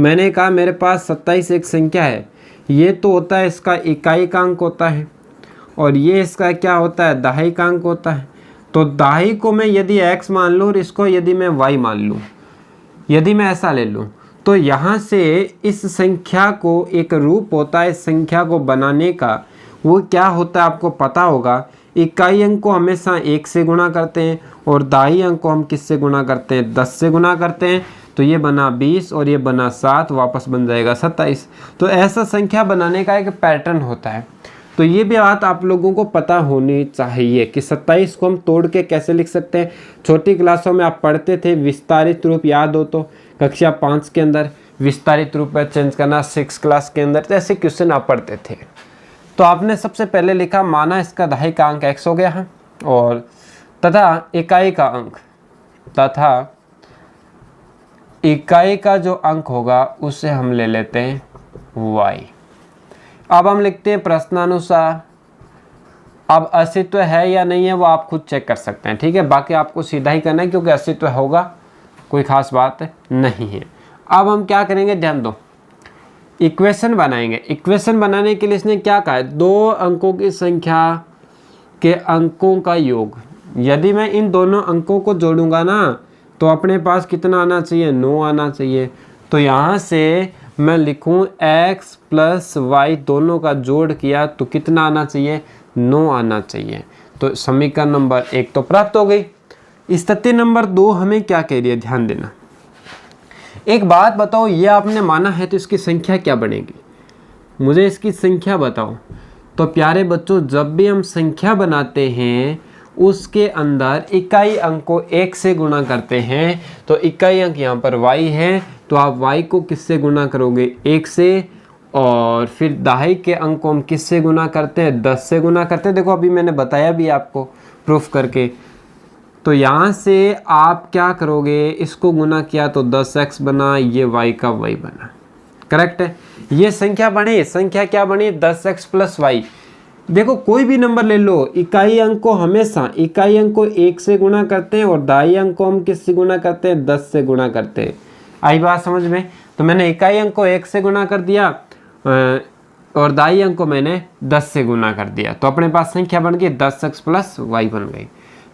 मैंने कहा मेरे पास 27 एक संख्या है, ये तो होता है इसका इकाई का अंक होता है, और ये इसका क्या होता है, दहाई का अंक होता है। तो दाई को मैं यदि x मान लूँ और इसको यदि मैं y मान लूँ, यदि मैं ऐसा ले लूँ, तो यहाँ से इस संख्या को एक रूप होता है इस संख्या को बनाने का, वो क्या होता है आपको पता होगा। इकाई अंक को हमेशा 1 से गुणा करते हैं और दाई अंक को हम किससे गुणा करते हैं, 10 से गुणा करते हैं। तो ये बना 20 और ये बना 7, वापस बन जाएगा 27। तो ऐसा संख्या बनाने का एक पैटर्न होता है। तो ये भी बात आप लोगों को पता होनी चाहिए कि 27 को हम तोड़ के कैसे लिख सकते हैं। छोटी क्लासों में आप पढ़ते थे, विस्तारित रूप याद हो तो कक्षा 5 के अंदर विस्तारित रूप में चेंज करना, 6 क्लास के अंदर ऐसे क्वेश्चन आप पढ़ते थे। तो आपने सबसे पहले लिखा, माना इसका दहाई का अंक x हो गया है और तथा इकाई का अंक तथा इकाई का जो अंक होगा उसे हम ले लेते हैं y। अब हम लिखते हैं प्रश्नानुसार। अब अस्तित्व है या नहीं है वो आप खुद चेक कर सकते हैं, ठीक है। बाकी आपको सीधा ही करना है क्योंकि अस्तित्व होगा, कोई खास बात नहीं है। अब हम क्या करेंगे, ध्यान दो, इक्वेशन बनाएंगे। इक्वेशन बनाने के लिए इसने क्या कहा है, 2 अंकों की संख्या के अंकों का योग। यदि मैं इन दोनों अंकों को जोड़ूंगा ना तो अपने पास कितना आना चाहिए, 9 आना चाहिए। तो यहाँ से मैं लिखूँ x प्लस y दोनों का जोड़ किया तो कितना आना चाहिए, 9 आना चाहिए। तो समीकरण नंबर 1 तो प्राप्त हो गई। स्थिति नंबर 2 हमें क्या कह रही है, ध्यान देना। एक बात बताओ, ये आपने माना है तो इसकी संख्या क्या बनेगी, मुझे इसकी संख्या बताओ। तो प्यारे बच्चों, जब भी हम संख्या बनाते हैं उसके अंदर इकाई अंक को 1 से गुणा करते हैं। तो इकाई अंक यहाँ पर y है तो आप y को किससे गुणा करोगे, 1 से, और फिर दहाई के अंक को हम किससे गुणा करते हैं, 10 से गुणा करते हैं। देखो अभी मैंने बताया भी आपको प्रूफ करके। तो यहाँ से आप क्या करोगे, इसको गुणा किया तो 10x बना, ये y का y बना, करेक्ट है। ये संख्या बनी, संख्या क्या बनी, 10x प्लस y। देखो कोई भी नंबर ले लो, इकाई अंक को हमेशा इकाई अंक को 1 से गुणा करते हैं और दाई अंक को हम किससे गुणा करते हैं, 10 से गुणा करते हैं। आई बात समझ में। तो मैंने इकाई अंक को 1 से गुणा कर दिया और दाई अंक को मैंने 10 से गुणा कर दिया, तो अपने पास संख्या बन गई 10x प्लस y बन गई।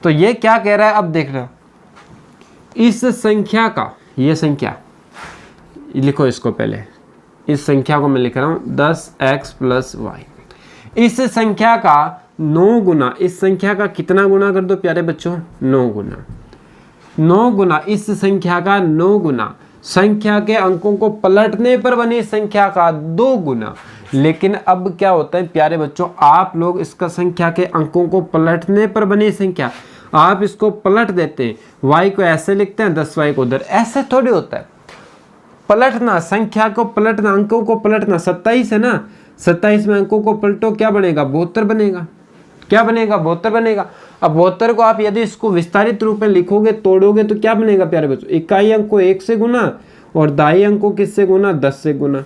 तो ये क्या कह रहा है, अब देख रहे हो, इस संख्या का, ये संख्या लिखो, इसको पहले इस संख्या को मैं लिख रहा हूँ 10x प्लस y। इस संख्या का 9 गुना, इस संख्या का कितना गुना कर दो प्यारे बच्चों, 9 गुना। 9 गुना इस संख्या का 9 गुना, संख्या के अंकों को पलटने पर बनी संख्या का 2 गुना। लेकिन अब क्या होता है प्यारे बच्चों, आप लोग इसका संख्या के अंकों को पलटने पर बनी संख्या, आप इसको पलट देते हैं, y को ऐसे लिखते हैं, 10y को उधर, ऐसे थोड़ी होता है। पलटना, संख्या को पलटना, अंकों को पलटना। 27 है ना, 27 में अंकों को पलटो, क्या बनेगा, 72 बनेगा। क्या बनेगा, 72 बनेगा। अब 72 को आप यदि इसको विस्तारित रूप में लिखोगे, तोड़ोगे, तो क्या बनेगा प्यारे बच्चों, इकाई अंक को 1 से गुना और दाई अंक को किससे गुना, 10 से गुना,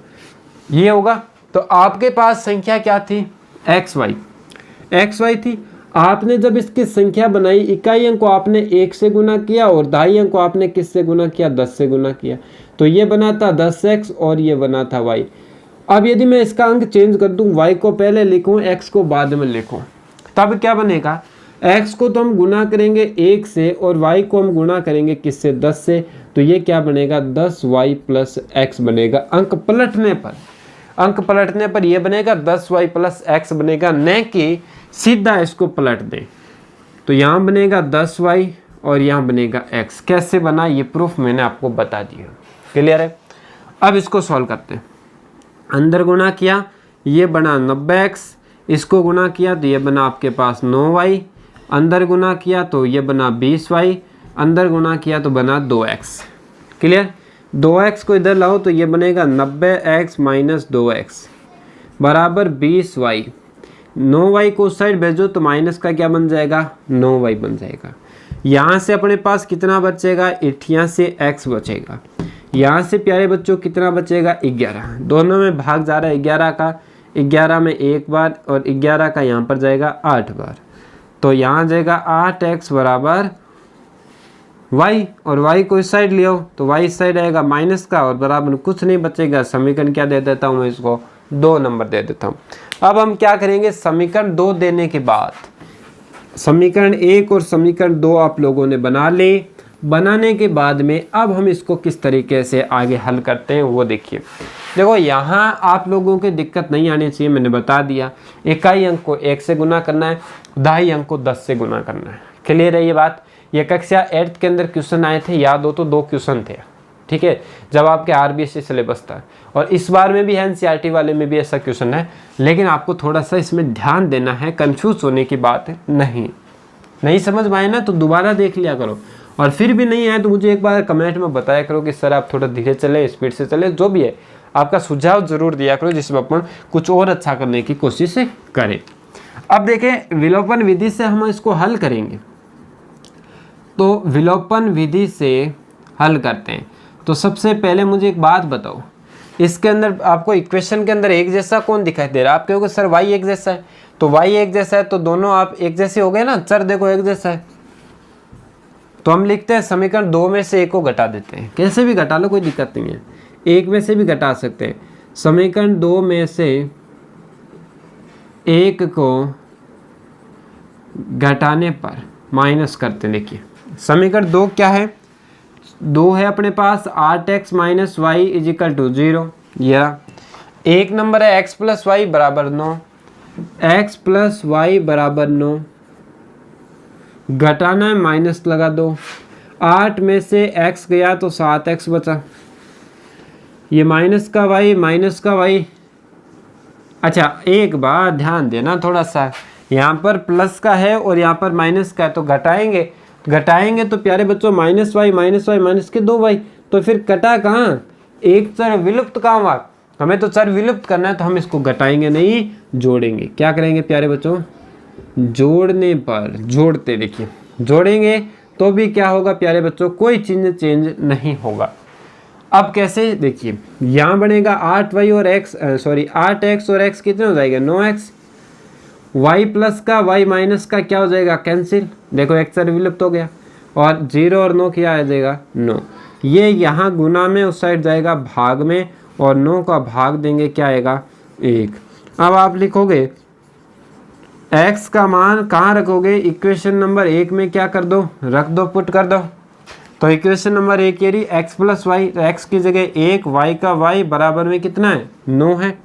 ये होगा। तो आपके पास संख्या क्या थी, xy थी। आपने जब इसकी संख्या बनाई, इकाई अंक को आपने 1 से गुना किया और दाई अंक को आपने किससे गुना किया, 10 से गुना किया, तो ये बना था 10x और ये बना था y। अब यदि मैं इसका अंक चेंज कर दूं, y को पहले लिखूं, x को बाद में लिखूं, तब क्या बनेगा, x को तो हम गुना करेंगे 1 से और y को हम गुना करेंगे किससे, 10 से। तो ये क्या बनेगा, 10y प्लस x बनेगा। अंक पलटने पर, अंक पलटने पर ये बनेगा 10y प्लस x बनेगा, न कि सीधा इसको पलट दें। तो यहाँ बनेगा 10y और यहाँ बनेगा x। कैसे बना, ये प्रूफ मैंने आपको बता दिया, क्लियर है। अब इसको सॉल्व करते हैं। अंदर गुणा किया, ये बना 90x, इसको गुणा किया तो ये बना आपके पास 9y, अंदर गुणा किया तो ये बना 20y, अंदर गुणा किया तो बना 2x, क्लियर। 2x को इधर लाओ तो ये बनेगा 90x माइनस 2x बराबर 20y। 9y को उस साइड भेजो तो माइनस का क्या बन जाएगा, 9y बन जाएगा। यहाँ से अपने पास कितना बचेगा, 88 x बचेगा। यहाँ से प्यारे बच्चों कितना बचेगा, 11। दोनों में भाग जा रहा है 11 का, 11 में 1 बार और 11 का यहाँ पर जाएगा 8 बार। तो यहाँ जाएगा 8x बराबर y, और y को इस साइड ले आओ तो y इस साइड आएगा माइनस का और बराबर कुछ नहीं बचेगा। समीकरण क्या दे देता हूँ मैं इसको, 2 नंबर दे देता हूँ। अब हम क्या करेंगे, समीकरण 2 देने के बाद समीकरण 1 और समीकरण 2 आप लोगों ने बना ले। बनाने के बाद में अब हम इसको किस तरीके से आगे हल करते हैं वो देखिए। देखो यहाँ आप लोगों की दिक्कत नहीं आनी चाहिए, मैंने बता दिया। इकाई अंक को 1 से गुना करना है, दहाई अंक को 10 से गुना करना है। क्लियर है ये बात। ये कक्षा 8th के अंदर क्वेश्चन आए थे, याद हो तो 2 क्वेश्चन थे, ठीक है, जब आपके आरबीएससी सिलेबस था। और इस बार में भी एनसीईआरटी वाले में भी ऐसा क्वेश्चन है, लेकिन आपको थोड़ा सा इसमें ध्यान देना है, कंफ्यूज होने की बात नहीं समझ में आए ना तो दोबारा देख लिया करो। और फिर भी नहीं आए तो मुझे एक बार कमेंट में बताया करो कि सर आप थोड़ा धीरे चले, स्पीड से चले, जो भी है आपका सुझाव जरूर दिया करो, जिसमें अपन कुछ और अच्छा करने की कोशिश करें। अब देखें विलोपन विधि से हम इसको हल करेंगे। तो विलोपन विधि से हल करते हैं। तो सबसे पहले मुझे एक बात बताओ, इसके अंदर आपको इक्वेशन के अंदर एक जैसा कौन दिखाई दे रहा है? आप कहोगे सर y एक जैसा है, तो y एक जैसा है तो दोनों आप एक जैसे हो गए ना, चर देखो एक जैसा है। तो हम लिखते हैं समीकरण 2 में से 1 को घटा देते हैं, कैसे भी घटा लो कोई दिक्कत नहीं है, 1 में से भी घटा सकते हैं। समीकरण 2 में से 1 को घटाने पर माइनस करते हैं। देखिए समीकरण 2 क्या है, 2 है अपने पास 8x minus y is equal to 0, या एक नंबर है x प्लस वाई बराबर 9, x प्लस वाई बराबर 9, घटाना है माइनस लगा दो, 8 में से x गया तो 7x बचा, ये माइनस का y। अच्छा एक बात ध्यान देना थोड़ा सा, यहाँ पर प्लस का है और यहाँ पर माइनस का है, तो घटाएंगे तो प्यारे बच्चों माइनस वाई माइनस के 2y, तो फिर कटा कहाँ, एक चर विलुप्त कहाँ हुआ, हमें तो चर विलुप्त करना है, तो हम इसको घटाएंगे नहीं जोड़ेंगे। क्या करेंगे प्यारे बच्चों, जोड़ने पर जोड़ते, देखिए जोड़ेंगे तो भी क्या होगा प्यारे बच्चों, कोई चिन्ह चेंज नहीं होगा। अब कैसे, देखिए यहाँ बनेगा 8y और x और x कितने हो जाएगा 9x, y प्लस का y माइनस का क्या हो जाएगा कैंसिल, देखो एक चर विलुप्त हो गया, और 0 और 9 क्या आ जाएगा 9, ये यहाँ गुना में उस साइड जाएगा भाग में, और 9 का भाग देंगे क्या आएगा 1। अब आप लिखोगे x का मान कहाँ रखोगे, इक्वेशन नंबर 1 में क्या कर दो, रख दो, पुट कर दो। तो इक्वेशन नंबर 1 ये रही x प्लस वाई, तो x की जगह 1, y का y बराबर में कितना है 9 है,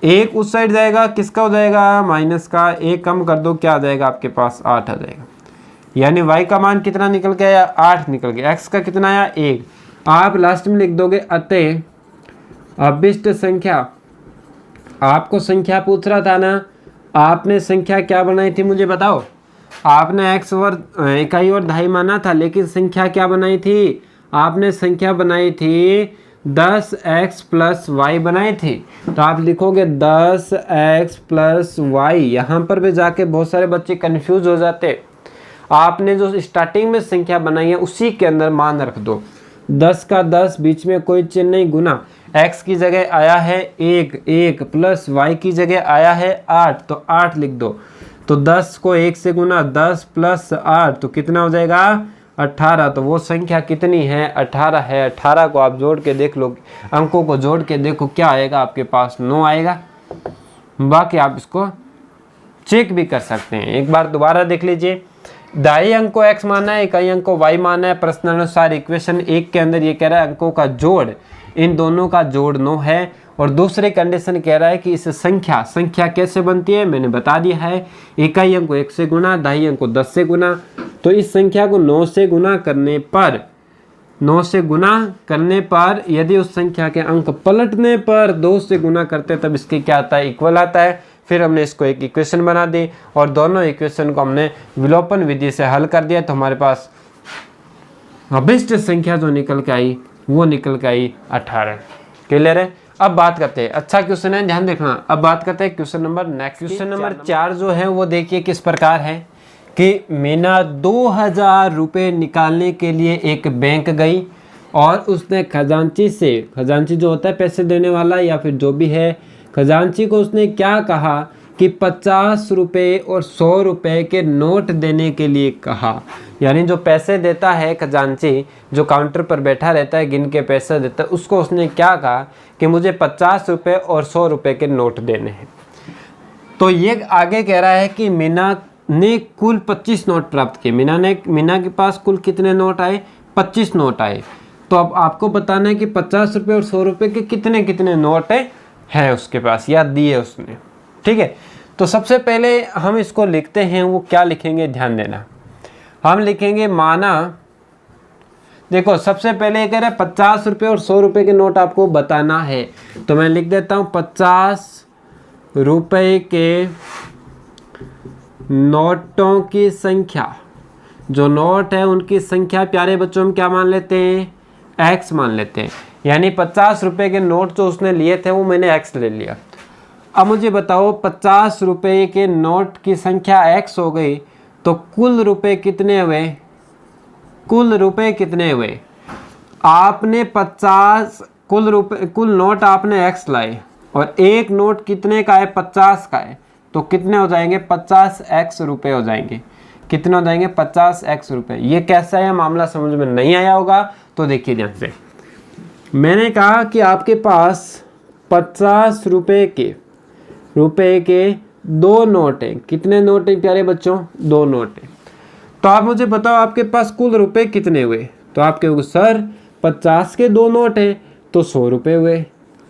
1 उस साइड जाएगा, किसका हो जाएगा माइनस का, 1 कम कर दो क्या आ जाएगा आपके पास 8 आ जाएगा, यानी y का मान कितना निकल के आया 8 निकल गया, x का कितना आया 1। आप लास्ट में लिख दोगे अतः अभिष्ट संख्या, आपको संख्या पूछ रहा था ना, आपने संख्या क्या बनाई थी मुझे बताओ, आपने x और इकाई और दहाई माना था, लेकिन संख्या क्या बनाई थी, आपने संख्या बनाई थी 10x प्लस वाई बनाई थी। तो आप लिखोगे 10x प्लस वाई, यहाँ पर भी जाके बहुत सारे बच्चे कंफ्यूज हो जाते, आपने जो स्टार्टिंग में संख्या बनाई है उसी के अंदर मान रख दो, 10 का 10 बीच में कोई चिन्ह नहीं, गुना, x की जगह आया है 1 प्लस y की जगह आया है 8, तो 8 लिख दो, तो 10 को 1 से गुना, 10 प्लस 8 तो कितना हो जाएगा 18, तो वो संख्या कितनी है 18 है। 18 को आप जोड़ के देख लो, अंकों को जोड़ के देखो क्या आएगा आपके पास 9 आएगा। बाकी आप इसको चेक भी कर सकते हैं, एक बार दोबारा देख लीजिए, दाई अंक को x माना है, इकाई अंक को y माना है, प्रश्नानुसार इक्वेशन 1 के अंदर ये कह रहा है अंकों का जोड़, इन दोनों का जोड़ 9 है, और दूसरे कंडीशन कह रहा है कि इस संख्या कैसे बनती है, मैंने बता दिया है, इकाई अंक को 1 से गुना, दहाई अंक को 10 से गुना, तो इस संख्या को 9 से गुना करने पर यदि उस संख्या के अंक पलटने पर 2 से गुना करते तब इसके क्या आता है इक्वल आता है। फिर हमने इसको एक इक्वेशन बना दी और दोनों इक्वेशन को हमने विलोपन विधि से हल कर दिया, तो हमारे पास अभिष्ट संख्या जो निकल के आई वो निकल के आई 18। क्लियर है। अब बात करते हैं, अच्छा क्वेश्चन है ध्यान देखना। अब बात करते हैं question number next, question number 4 जो है वो देखिए किस प्रकार है कि मीना 2000 रुपये निकालने के लिए एक बैंक गई और उसने खजांची जो होता है पैसे देने वाला या फिर जो भी है, खजांची को उसने क्या कहा कि 50 रुपये और 100 रुपये के नोट देने के लिए कहा। यानी जो पैसे देता है खजांची, जो काउंटर पर बैठा रहता है गिन के पैसे देता है, उसको उसने क्या कहा कि मुझे 50 रुपये और 100 रुपये के नोट देने हैं। तो ये आगे कह रहा है कि मीना ने कुल 25 नोट प्राप्त किए। मीना के पास कुल कितने नोट आए? 25 नोट आए। तो अब आपको बताना है कि 50 रुपये और 100 रुपये के कितने कितने नोट हैं उसके पास या दिए उसने। ठीक है, तो सबसे पहले हम इसको लिखते हैं। वो क्या लिखेंगे, ध्यान देना। हम लिखेंगे माना, देखो सबसे पहले ये कह रहे हैं 50 रुपये और 100 रुपये के नोट आपको बताना है। तो मैं लिख देता हूँ 50 रुपये के नोटों की संख्या, जो नोट है उनकी संख्या प्यारे बच्चों हम क्या मान लेते हैं? x मान लेते हैं। यानी 50 रुपये के नोट जो उसने लिए थे वो मैंने x ले लिया। अब मुझे बताओ 50 रुपये के नोट की संख्या x हो गई, तो कुल रुपए कितने हुए? कुल रुपए कितने हुए? आपने 50 कुल नोट आपने x लाए और एक नोट कितने का है? 50 का है। तो कितने हो जाएंगे? 50x रुपये हो जाएंगे। कितने हो जाएंगे? 50x रुपये। ये कैसा है मामला, समझ में नहीं आया होगा तो देखिए ध्यान से। मैंने कहा कि आपके पास 50 रुपये के 2 नोट हैं। कितने नोट हैं प्यारे बच्चों? 2 नोट हैं। तो आप मुझे बताओ आपके पास कुल रुपए कितने हुए? तो आप कहोगे सर 50 के 2 नोट हैं तो 100 रुपये हुए।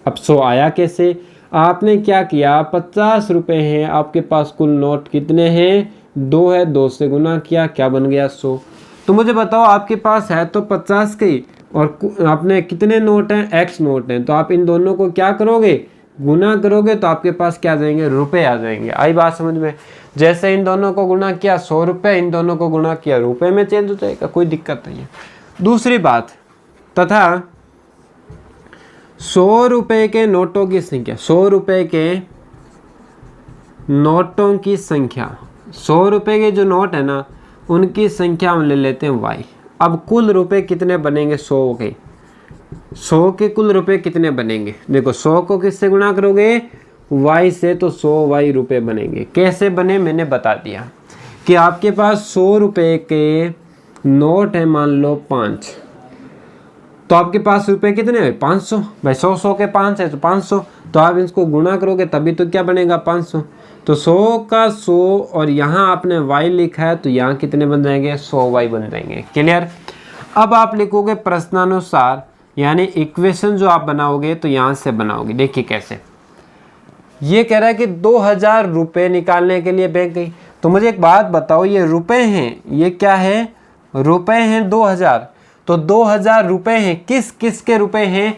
अब 100 आया कैसे? आपने क्या किया, 50 रुपये हैं आपके पास, कुल नोट कितने हैं? 2 है, 2 से गुना किया, क्या बन गया? 100। तो मुझे बताओ आपके पास है तो 50 के और आपने कितने नोट हैं? x नोट हैं। तो आप इन दोनों को क्या करोगे? गुना करोगे तो आपके पास क्या आ जाएंगे? रुपए आ जाएंगे। आई बात समझ में? जैसे इन दोनों को गुना किया 100 रुपये, इन दोनों को गुना किया रुपए में चेंज हो जाएगा, कोई दिक्कत नहीं है। दूसरी बात, तथा 100 रुपये के नोटों की संख्या, 100 रुपये के नोटों की संख्या, 100 रुपये के जो नोट है ना उनकी संख्या हम ले लेते हैं y। अब कुल रुपए कितने बनेंगे? 100 के। 100 के कुल रुपए कितने बनेंगे? देखो 100 को किससे गुणा करोगे? y से, तो 100y रुपए बनेंगे। कैसे बने मैंने बता दिया कि आपके पास 100 रुपये के नोट है, मान लो 5, तो आपके पास रुपए कितने हुए? 500। भाई 100 के 5 है तो 500, तो आप इसको गुणा करोगे तभी तो क्या बनेगा? 500। तो 100 का 100 और यहाँ आपने y लिखा है तो यहाँ कितने बन जाएंगे? 100y बन जाएंगे। क्लियर? अब आप लिखोगे प्रश्नानुसार, यानी इक्वेशन जो आप बनाओगे तो यहाँ से बनाओगे। देखिए कैसे, ये कह रहा है कि 2000 रुपये निकालने के लिए बैंक गई। तो मुझे एक बात बताओ, ये रुपए हैं, ये क्या है? रुपए हैं 2000। तो 2000 रुपये हैं, किस किस के रुपए हैं?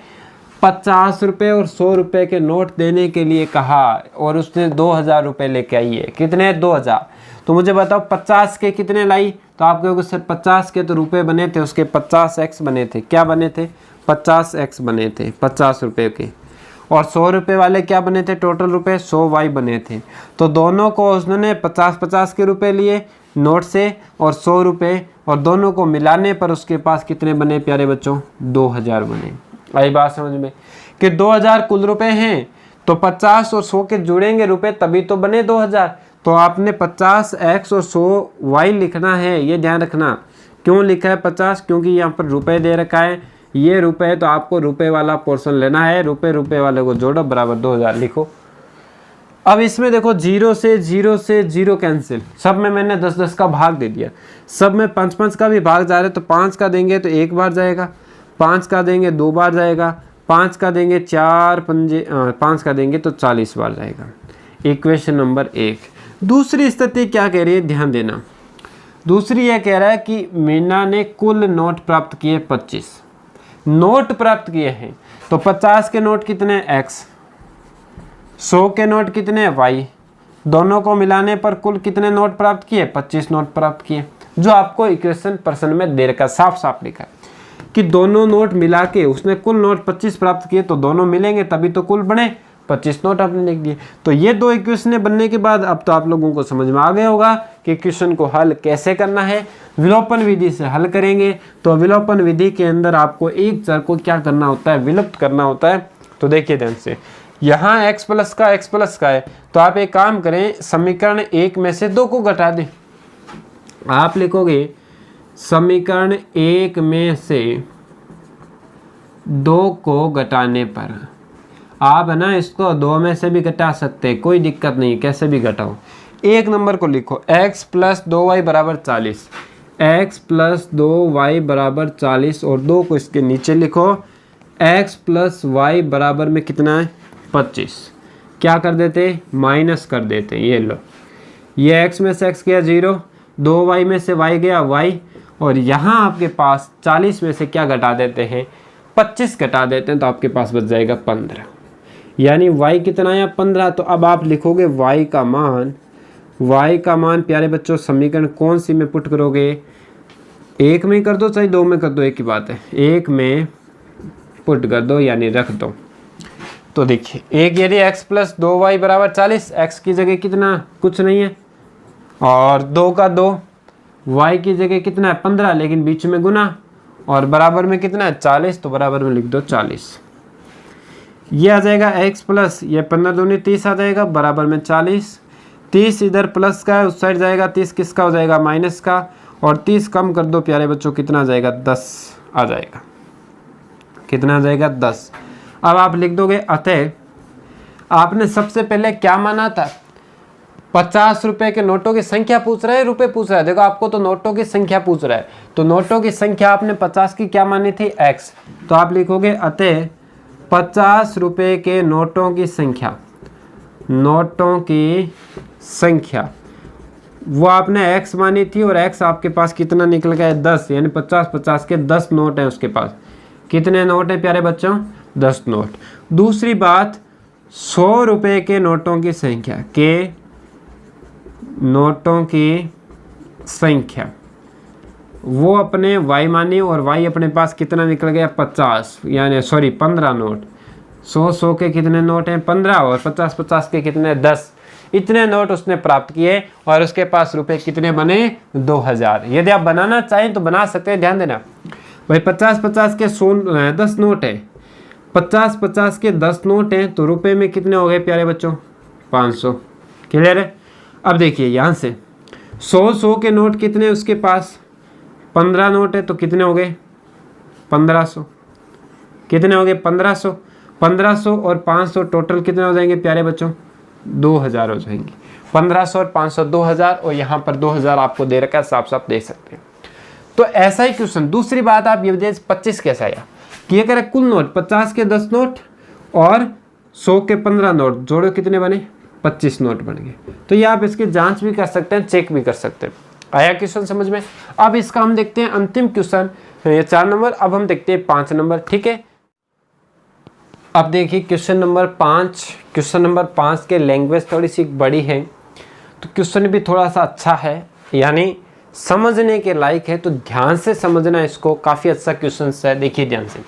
50 रुपये और 100 रुपये के नोट देने के लिए कहा और उसने 2000 रुपये लेके आई है। कितने? 2000। तो मुझे बताओ 50 के कितने लाई? तो आप कहोगे सर 50 के तो रुपए बने थे, उसके 50x बने थे। क्या बने थे? 50x बने थे 50 रुपये के। और 100 रुपये वाले क्या बने थे? टोटल रुपए 100y बने थे। तो दोनों को उसने 50-50 के रुपए लिए नोट से और 100 रुपये, और दोनों को मिलाने पर उसके पास कितने बने प्यारे बच्चों? 2000 बने। आई बात समझ में कि 2000 कुल रुपए हैं, तो 50 और 100 के जुड़ेंगे रुपए तभी तो बने 2000। तो आपने 50x और 100y लिखना है, ये ध्यान रखना। क्यों लिखा है 50? क्योंकि यहाँ पर रुपए दे रखा है, ये रुपए है तो आपको रुपए वाला पोर्शन लेना है। रुपए वाले को जोड़ो, बराबर 2000 लिखो। अब इसमें देखो 0 से 0 कैंसिल, सब में मैंने 10-10 का भाग दे दिया। सब में 5-5 का भी भाग जा रहा है, तो 5 का देंगे तो 1 बार जाएगा, 5 का देंगे 2 बार जाएगा, 5 का देंगे 4 पंजे 5 का देंगे तो 40 बार जाएगा। Equation number 1। दूसरी स्थिति क्या कह रही है, ध्यान देना। दूसरी यह कह रहा है कि मीना ने कुल नोट प्राप्त किए 25 नोट प्राप्त किए हैं। तो 50 के नोट कितने? x, 100 के नोट कितने? y। दोनों को मिलाने पर कुल कितने नोट प्राप्त किए? 25 नोट प्राप्त किए। जो आपको इक्वेशन प्रश्न में दे रखा, साफ साफ लिखा है कि दोनों नोट मिला के उसने कुल नोट 25 प्राप्त किए, तो दोनों मिलेंगे तभी तो कुल बने 25 नोट आपने लिख दिए। तो ये 2 इक्वेशन बनने के बाद अब तो आप लोगों को समझ में आ गया होगा कि इक्वेशन को हल कैसे करना है। विलोपन विधि से हल करेंगे। तो विलोपन विधि के अंदर आपको एक चर को क्या करना होता है? विलुप्त करना होता है। तो देखिए ध्यान से, यहाँ x प्लस का है, तो आप एक काम करें, समीकरण 1 में से 2 को घटा दें। आप लिखोगे समीकरण 1 में से 2 को घटाने पर, आप है ना इसको 2 में से भी घटा सकते हैं, कोई दिक्कत नहीं, कैसे भी घटाओ। एक नंबर को लिखो x प्लस 2y बराबर 40, x प्लस 2y बराबर 40 और 2 को इसके नीचे लिखो x प्लस y बराबर में कितना है 25। क्या कर देते माइनस कर देते, ये लो ये x में से x गया 0, 2y में से y गया y और यहाँ आपके पास 40 में से क्या घटा देते हैं 25 घटा देते हैं तो आपके पास बच जाएगा 15, यानी y कितना है 15। तो अब आप लिखोगे y का मान प्यारे बच्चों समीकरण कौन सी में पुट करोगे, एक में कर दो चाहे 2 में कर दो, एक ही बात है, एक में पुट कर दो यानी रख दो। तो देखिए एक यदि x प्लस 2y बराबर 40, x की जगह कितना कुछ नहीं है और 2 का 2, y की जगह कितना है 15 लेकिन बीच में गुना और बराबर में कितना है 40, तो बराबर में लिख दो 40। ये आ जाएगा x प्लस ये 15 दूनी 30 आ जाएगा बराबर में 40, 30 इधर प्लस का है उस साइड जाएगा, 30 किसका हो जाएगा माइनस का और 30 कम कर दो प्यारे बच्चों कितना आ जाएगा 10 आ जाएगा, कितना आ जाएगा 10। अब आप लिख दोगे अतः आपने सबसे पहले क्या माना था 50 रुपए के नोटों की संख्या पूछ रहा है रुपए पूछ रहा है, देखो आपको तो नोटों की संख्या पूछ रहा है तो नोटों की संख्या आपने 50 की क्या मानी थी x, तो आप लिखोगे अतः 50 रुपए के नोटों की संख्या वो आपने x मानी थी और x आपके पास कितना निकल गया है 10, यानी 50 के 10 नोट हैं उसके पास। कितने नोट हैं प्यारे बच्चों 10 नोट। दूसरी बात 100 रुपए के नोटों की संख्या वो अपने y मानी और y अपने पास कितना निकल गया 50 यानी 15 नोट। 100 के कितने नोट हैं 15 और 50 के कितने 10, इतने नोट उसने प्राप्त किए और उसके पास रुपए कितने बने 2000। यदि आप बनाना चाहें तो बना सकते हैं, ध्यान देना भाई 50 के 10 नोट है, 50 के 10 नोट हैं तो रुपए में कितने हो गए प्यारे बच्चों 500। क्लियर है। अब देखिए यहाँ से 100 के नोट कितने उसके पास 15 नोट है तो कितने हो गए 1500, कितने हो गए 1500 और 500 टोटल कितने हो जाएंगे प्यारे बच्चों 2000 हो जाएंगे। 1500 और 500 2000 और यहाँ पर 2000 आपको दे रखा है, साफ साफ देख सकते हैं। तो ऐसा ही क्वेश्चन। दूसरी बात आप ये बताइए 25 कैसा आया कि ये करें कुल नोट 50 के 10 नोट और 100 के 15 नोट जोड़ो कितने बने 25 नोट बन गए। तो ये आप इसकी जांच भी कर सकते हैं, चेक भी कर सकते हैं। आया क्वेश्चन समझ में। अब इसका हम देखते हैं अंतिम क्वेश्चन, ये 4 नंबर। अब हम देखते हैं 5 नंबर, ठीक है। अब देखिए क्वेश्चन नंबर 5। क्वेश्चन नंबर 5 के लैंग्वेज थोड़ी सी बड़ी है तो क्वेश्चन भी थोड़ा सा अच्छा है, यानी समझने के लायक है, तो ध्यान से समझना इसको। काफ़ी अच्छा क्वेश्चन है, देखिए ध्यान से।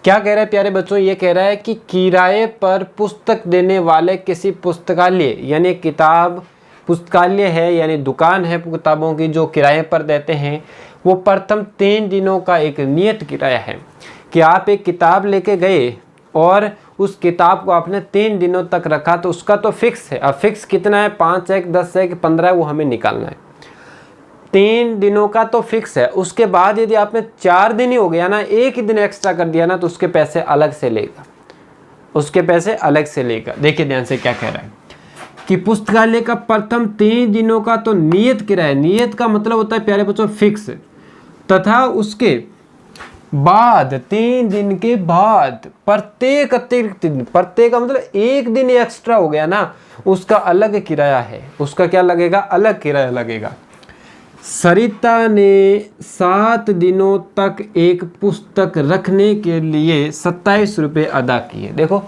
क्या कह रहा है प्यारे बच्चों, ये कह रहा है कि किराए पर पुस्तक देने वाले किसी पुस्तकालय, यानी किताब पुस्तकालय है यानी दुकान है किताबों की जो किराए पर देते हैं, वो प्रथम 3 दिनों का एक नियत किराया है कि आप एक किताब लेके गए और उस किताब को आपने 3 दिनों तक रखा तो उसका तो फिक्स है। अब फिक्स कितना है 5 है कि 10 है कि 15 है वो हमें निकालना है। 3 दिनों का तो फिक्स है। उसके बाद यदि आपने 4 दिन ही हो गया ना, एक ही दिन एक्स्ट्रा कर दिया ना, तो उसके पैसे अलग से लेगा, उसके पैसे अलग से लेगा। देखिए ध्यान से क्या कह रहा है कि पुस्तकालय का प्रथम 3 दिनों का तो नियत किराया, नियत का मतलब होता है प्यारे बच्चों फिक्स, तथा उसके बाद 3 दिन के बाद प्रत्येक अतिरिक्त दिन, प्रत्येक का मतलब एक दिन एक्स्ट्रा हो गया ना, उसका अलग किराया है। उसका क्या लगेगा, अलग किराया लगेगा। सरिता ने 7 दिनों तक एक पुस्तक रखने के लिए 27 रुपये अदा किए। देखो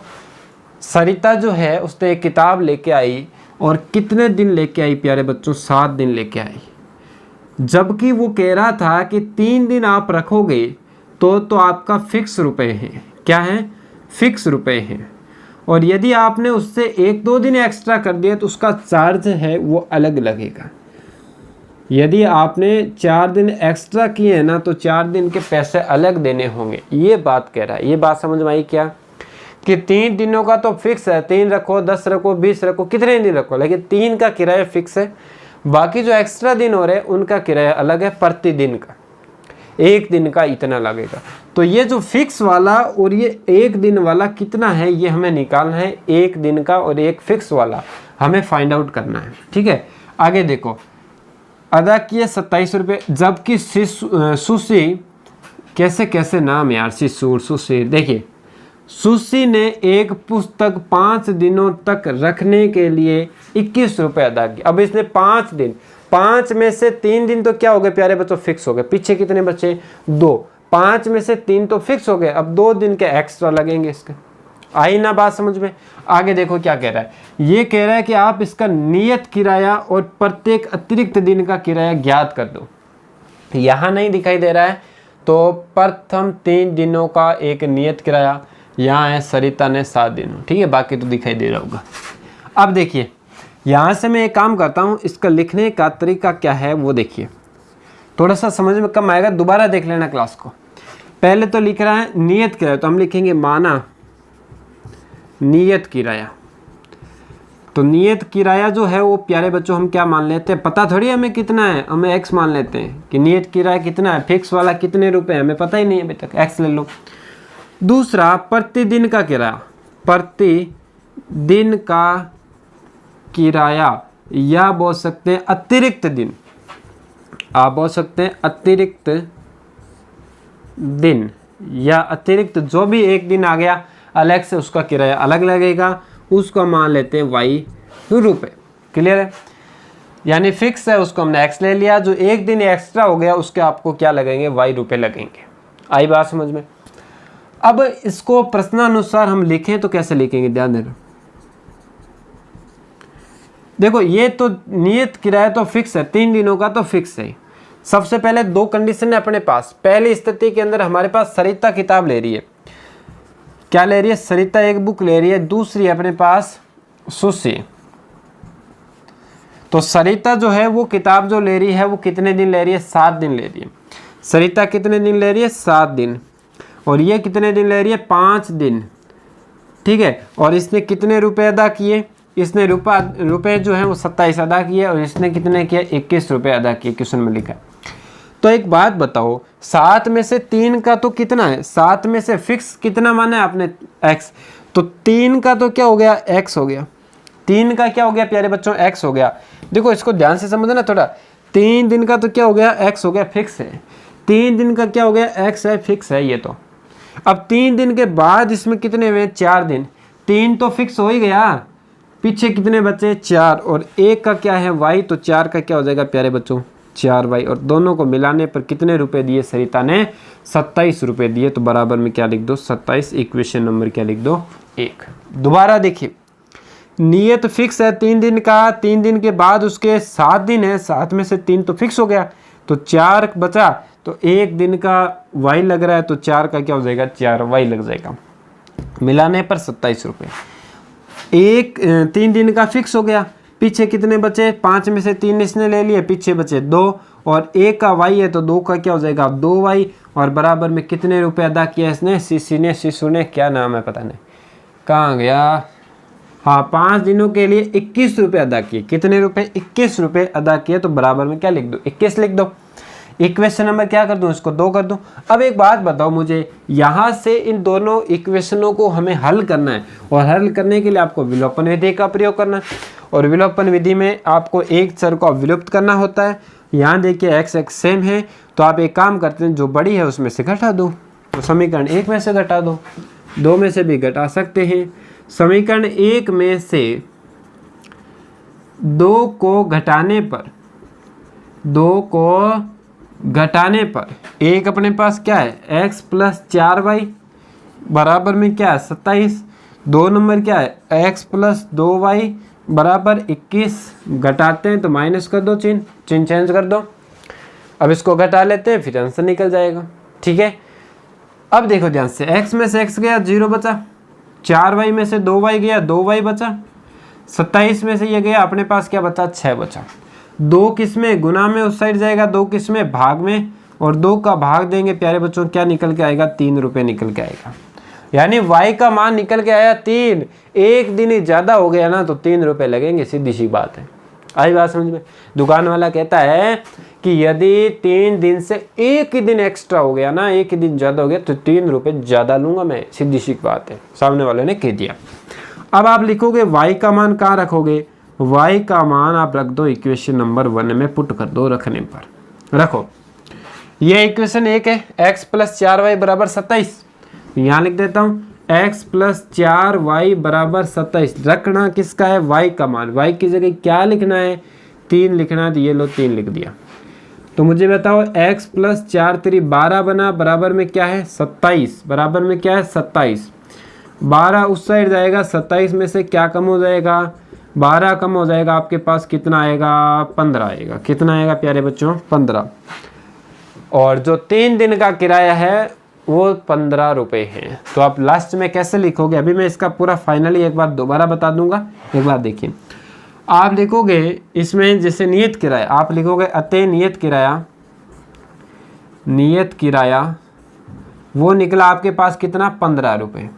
सरिता जो है उसने एक किताब लेके आई और कितने दिन लेके आई प्यारे बच्चों, 7 दिन लेके आई, जबकि वो कह रहा था कि 3 दिन आप रखोगे तो आपका फिक्स रुपए हैं। क्या है, फिक्स रुपए हैं। और यदि आपने उससे 1-2 दिन एक्स्ट्रा कर दिया तो उसका चार्ज है वो अलग लगेगा। यदि आपने 4 दिन एक्स्ट्रा किए हैं ना तो 4 दिन के पैसे अलग देने होंगे। ये बात कह रहा है। ये बात समझ में आई क्या, कि 3 दिनों का तो फिक्स है, 3 रखो, 10 रखो, 20 रखो, कितने दिन रखो, लेकिन 3 का किराया फिक्स है। बाकी जो एक्स्ट्रा दिन हो रहे हैं उनका किराया अलग है, प्रति दिन का, 1 दिन का इतना लगेगा। तो ये जो फिक्स वाला और ये एक दिन वाला कितना है ये हमें निकालना है, एक दिन का और एक फिक्स वाला हमें फाइंड आउट करना है। ठीक है, आगे देखो, अदा किए 27 रुपये, जबकि सुशी, कैसे कैसे नाम यार, शिशु सुशी। देखिए, सुशी ने एक पुस्तक 5 दिनों तक रखने के लिए 21 रुपये अदा किए। अब इसने 5 दिन, 5 में से 3 दिन तो क्या हो गए प्यारे बच्चों, फिक्स हो गए। पीछे कितने बचे, 2, 5 में से 3 तो फिक्स हो गए, अब 2 दिन के एक्स्ट्रा लगेंगे इसके। आई ना बात समझ में। आगे देखो क्या कह रहा है, ये कह रहा है कि आप इसका नियत किराया और प्रत्येक अतिरिक्त दिन का किराया ज्ञात कर दो। यहाँ नहीं दिखाई दे रहा है, तो प्रथम 3 दिनों का एक नियत किराया, यहाँ है सरिता ने 7 दिन, ठीक है, बाकी तो दिखाई दे रहा होगा। अब देखिए, यहाँ से मैं एक काम करता हूँ, इसका लिखने का तरीका क्या है वो देखिए, थोड़ा सा समझ में कम आएगा, दोबारा देख लेना क्लास को। पहले तो लिख रहा है नियत किराया, तो हम लिखेंगे माना नियत किराया। तो नियत किराया जो है वो प्यारे बच्चों हम क्या मान लेते हैं, पता थोड़ी हमें कितना है, हमें x मान लेते हैं कि नियत किराया कितना है, फिक्स वाला कितने रुपए, हमें पता ही नहीं है अभी तक, x ले लो। दूसरा प्रतिदिन का किराया, प्रतिदिन का किराया, या बोल सकते हैं अतिरिक्त दिन, आप बोल सकते हैं अतिरिक्त दिन या अतिरिक्त जो भी एक दिन आ गया अलग से उसका किराया अलग लगेगा, उसको मान लेते हैं y रुपये। क्लियर है, यानी फिक्स है उसको हमने x ले लिया, जो एक दिन एक्स्ट्रा हो गया उसके आपको क्या लगेंगे, y रुपये लगेंगे। आई बात समझ में। अब इसको प्रश्नानुसार हम लिखें तो कैसे लिखेंगे, ध्यान देना। देखो ये तो नियत किराया तो फिक्स है, 3 दिनों का तो फिक्स है। सबसे पहले 2 कंडीशन है अपने पास। पहली स्थिति के अंदर हमारे पास सरिता किताब ले रही है, क्या ले रही है, सरिता एक बुक ले रही है, दूसरी अपने पास सुशी। तो सरिता जो है वो किताब जो ले रही है वो कितने दिन ले रही है, 7 दिन ले रही है। सरिता कितने दिन ले रही है, 7 दिन, और ये कितने दिन ले रही है, 5 दिन। ठीक है, और इसने कितने रुपए अदा किए, इसने रुपए जो है वो 27 अदा किए, और इसने कितने किए, 21 रुपये अदा किए, क्वेश्चन में लिखा है। तो एक बात बताओ, 7 में से 3 का तो कितना है, 7 में से फिक्स कितना माना है आपने, x, तो 3 का तो क्या हो गया, x हो गया। 3 का क्या हो गया प्यारे बच्चों, x हो गया। देखो इसको ध्यान से समझना थोड़ा, 3 दिन का तो क्या हो गया, x हो गया, फिक्स है। 3 दिन का क्या हो गया, x है, फिक्स है ये तो। अब 3 दिन के बाद इसमें कितने हुए, 4 दिन, 3 तो फिक्स हो ही गया, पीछे कितने बचे, 4, और 1 का क्या है, y, तो 4 का क्या हो जाएगा प्यारे बच्चों, 4y, और दोनों को मिलाने पर कितने रुपए दिए, सरिता ने 27 रुपये दिए। तो बराबर में क्या लिख दो, 27, इक्वेशन नंबर क्या लिख दो, 1। दोबारा देखिए, नियत फिक्स है 3 दिन का, 3 दिन के बाद उसके 7 दिन है, 7 में से 3 तो फिक्स हो गया, तो 4 बचा, तो 1 दिन का y लग रहा है, तो 4 का क्या हो जाएगा, 4y लग जाएगा, मिलाने पर 27 रुपये। 3 दिन का फिक्स हो गया, पीछे कितने बचे, 5 में से 3 इसने ले लिए, पीछे बचे 2, और 1 का y है तो 2 का क्या हो जाएगा, 2y, और बराबर में कितने रुपए अदा किया इसने, शिशु ने, क्या नाम है पता नहीं कहाँ गया, हाँ, 5 दिनों के लिए 21 रुपये अदा किए। कितने रुपए, 21 रुपये अदा किए, तो बराबर में क्या लिख दो, 21 लिख दो। इक्वेशन नंबर क्या कर दूं, इसको 2 कर दूं। अब एक बात बताओ मुझे, यहाँ से इन दोनों इक्वेशनों को हमें हल करना है, और हल करने के लिए आपको विलोपन विधि का प्रयोग करना है, और विलोपन विधि में आपको एक चर को विलुप्त करना होता है। यहाँ देखिए x सेम है, तो आप एक काम करते हैं, जो बड़ी है उसमें से घटा दो, तो समीकरण 1 में से घटा दो, 2 में से भी घटा सकते हैं। समीकरण 1 में से 2 को घटाने पर, 2 को घटाने पर एक अपने पास क्या है, x प्लस 4y बराबर में क्या है, 27। 2 नंबर क्या है, x प्लस 2y बराबर 21। घटाते हैं तो माइनस कर दो, चिन्ह चेंज कर दो। अब इसको घटा लेते हैं, फिर आंसर निकल जाएगा। ठीक है, अब देखो ध्यान से, x में से x गया 0 बचा, 4y में से 2y गया 2y बचा, 27 में से ये गया अपने पास क्या बचा, 6 बचा। 2 किसमें, गुना में उस साइड जाएगा, 2 किसमें, भाग में, और 2 का भाग देंगे प्यारे बच्चों, क्या निकल के आएगा, 3 रुपये निकल के आएगा। यानी y का मान निकल के आया 3, एक दिन ही ज़्यादा हो गया ना तो 3 रुपये लगेंगे, सीधी सी बात है। आई बात समझ में। दुकान वाला कहता है कि यदि 3 दिन से एक ही दिन एक्स्ट्रा हो गया ना, एक ही दिन ज़्यादा हो गया तो 3 रुपये ज़्यादा लूँगा मैं, सीधी सी बात है, सामने वाले ने कह दिया। अब आप लिखोगे y का मान कहाँ रखोगे, y का मान आप रख दो इक्वेशन नंबर 1 में पुट कर दो, रखने पर रखो। ये इक्वेशन 1 है, x + 4y = 27, यहाँ लिख देता हूँ x + 4y = 27। रखना किसका है, y का मान, y की जगह क्या लिखना है, 3 लिखना है, तो ये लो 3 लिख दिया। तो मुझे बताओ x + 4 × 3 12 बना, बराबर में क्या है 27, बराबर में क्या है 27। 12 उस साइड जाएगा, 27 में से क्या कम हो जाएगा, 12 कम हो जाएगा, आपके पास कितना आएगा 15 आएगा। कितना आएगा प्यारे बच्चों 15। और जो 3 दिन का किराया है वो 15 रुपये है। तो आप लास्ट में कैसे लिखोगे, अभी मैं इसका पूरा फाइनली एक बार दोबारा बता दूंगा, एक बार देखिए। आप लिखोगे इसमें जैसे नियत किराया, आप लिखोगे अतः नियत किराया, नियत किराया वो निकला आपके पास कितना 15 रुपये।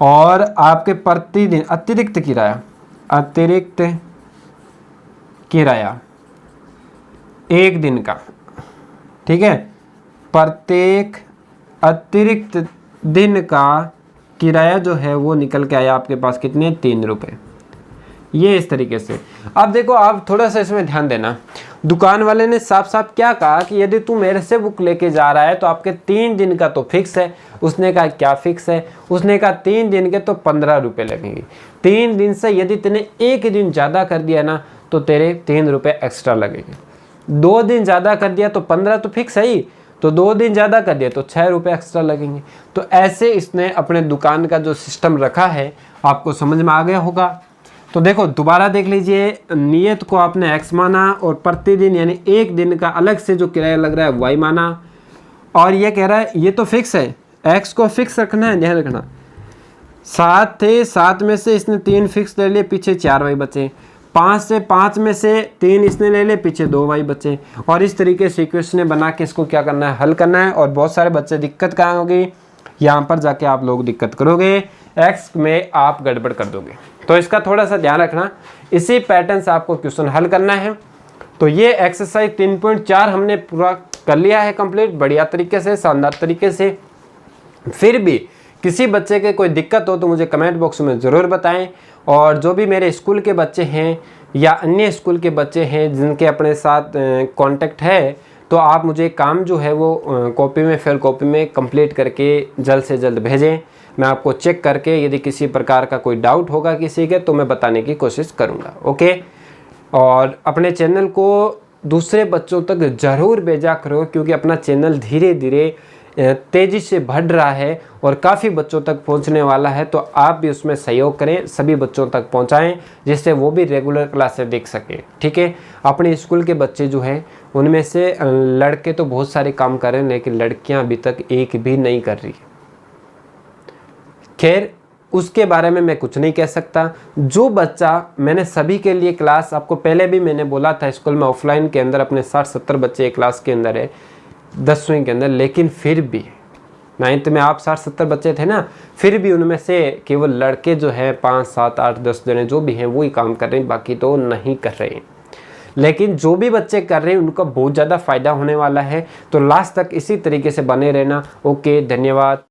और आपके प्रतिदिन अतिरिक्त किराया, अतिरिक्त किराया एक दिन का, ठीक है, प्रत्येक अतिरिक्त दिन का किराया जो है वो निकल के आया आपके पास कितने 3 रुपये। ये इस तरीके से। अब देखो आप थोड़ा सा इसमें ध्यान देना, दुकान वाले ने साफ साफ क्या कहा कि यदि तू मेरे से बुक लेके जा रहा है तो आपके 3 दिन का तो फिक्स है। उसने कहा क्या फिक्स है, उसने कहा 3 दिन के तो 15 रुपये लगेंगे। 3 दिन से यदि तूने एक दिन ज़्यादा कर दिया ना तो तेरे 3 रुपये एक्स्ट्रा लगेंगे। 2 दिन ज़्यादा कर दिया तो 15 तो फिक्स है ही, तो 2 दिन ज़्यादा कर दिया तो 6 रुपये एक्स्ट्रा लगेंगे। तो ऐसे इसने अपने दुकान का जो सिस्टम रखा है आपको समझ में आ गया होगा। तो देखो दोबारा देख लीजिए, नियत को आपने x माना और प्रतिदिन यानी एक दिन का अलग से जो किराया लग रहा है y माना। और ये कह रहा है ये तो फिक्स है, x को फिक्स रखना है, ध्यान रखना। 7 थे, 7 में से इसने 3 फिक्स ले लिए, पीछे 4y बचे। 5 से 5 में से 3 इसने ले लिए, पीछे 2y बचे। और इस तरीके से इक्वेशन बना के इसको क्या करना है, हल करना है। और बहुत सारे बच्चे दिक्कत कहाँ होगी, यहाँ पर जाके आप लोग दिक्कत करोगे, x में आप गड़बड़ कर दोगे। तो इसका थोड़ा सा ध्यान रखना, इसी पैटर्न से आपको क्वेश्चन हल करना है। तो ये एक्सरसाइज 3.4 हमने पूरा कर लिया है कंप्लीट, बढ़िया तरीके से, शानदार तरीके से। फिर भी किसी बच्चे के कोई दिक्कत हो तो मुझे कमेंट बॉक्स में ज़रूर बताएं। और जो भी मेरे स्कूल के बच्चे हैं या अन्य स्कूल के बच्चे हैं जिनके अपने साथ कांटेक्ट है, तो आप मुझे काम जो है वो कॉपी में, फेयर कॉपी में कंप्लीट करके जल्द से जल्द भेजें। मैं आपको चेक करके यदि किसी प्रकार का कोई डाउट होगा किसी के तो मैं बताने की कोशिश करूँगा। ओके, और अपने चैनल को दूसरे बच्चों तक ज़रूर भेजा करो, क्योंकि अपना चैनल धीरे धीरे तेज़ी से बढ़ रहा है और काफ़ी बच्चों तक पहुंचने वाला है। तो आप भी उसमें सहयोग करें, सभी बच्चों तक पहुंचाएं, जिससे वो भी रेगुलर क्लासेस देख सकें। ठीक है, अपने स्कूल के बच्चे जो हैं उनमें से लड़के तो बहुत सारे काम कर रहे हैं, लेकिन लड़कियां अभी तक एक भी नहीं कर रही। खैर उसके बारे में मैं कुछ नहीं कह सकता। जो बच्चा, मैंने सभी के लिए क्लास, आपको पहले भी मैंने बोला था, स्कूल में ऑफलाइन के अंदर अपने 60-70 बच्चे एक क्लास के अंदर है 10वीं के अंदर, लेकिन फिर भी 9th में आप 60-70 बच्चे थे ना, फिर भी उनमें से केवल लड़के जो हैं 5, 7, 8, 10 जने जो भी हैं वो ही काम कर रहे हैं, बाकी तो नहीं कर रहे हैं। लेकिन जो भी बच्चे कर रहे हैं उनका बहुत ज़्यादा फ़ायदा होने वाला है। तो लास्ट तक इसी तरीके से बने रहना। ओके, धन्यवाद।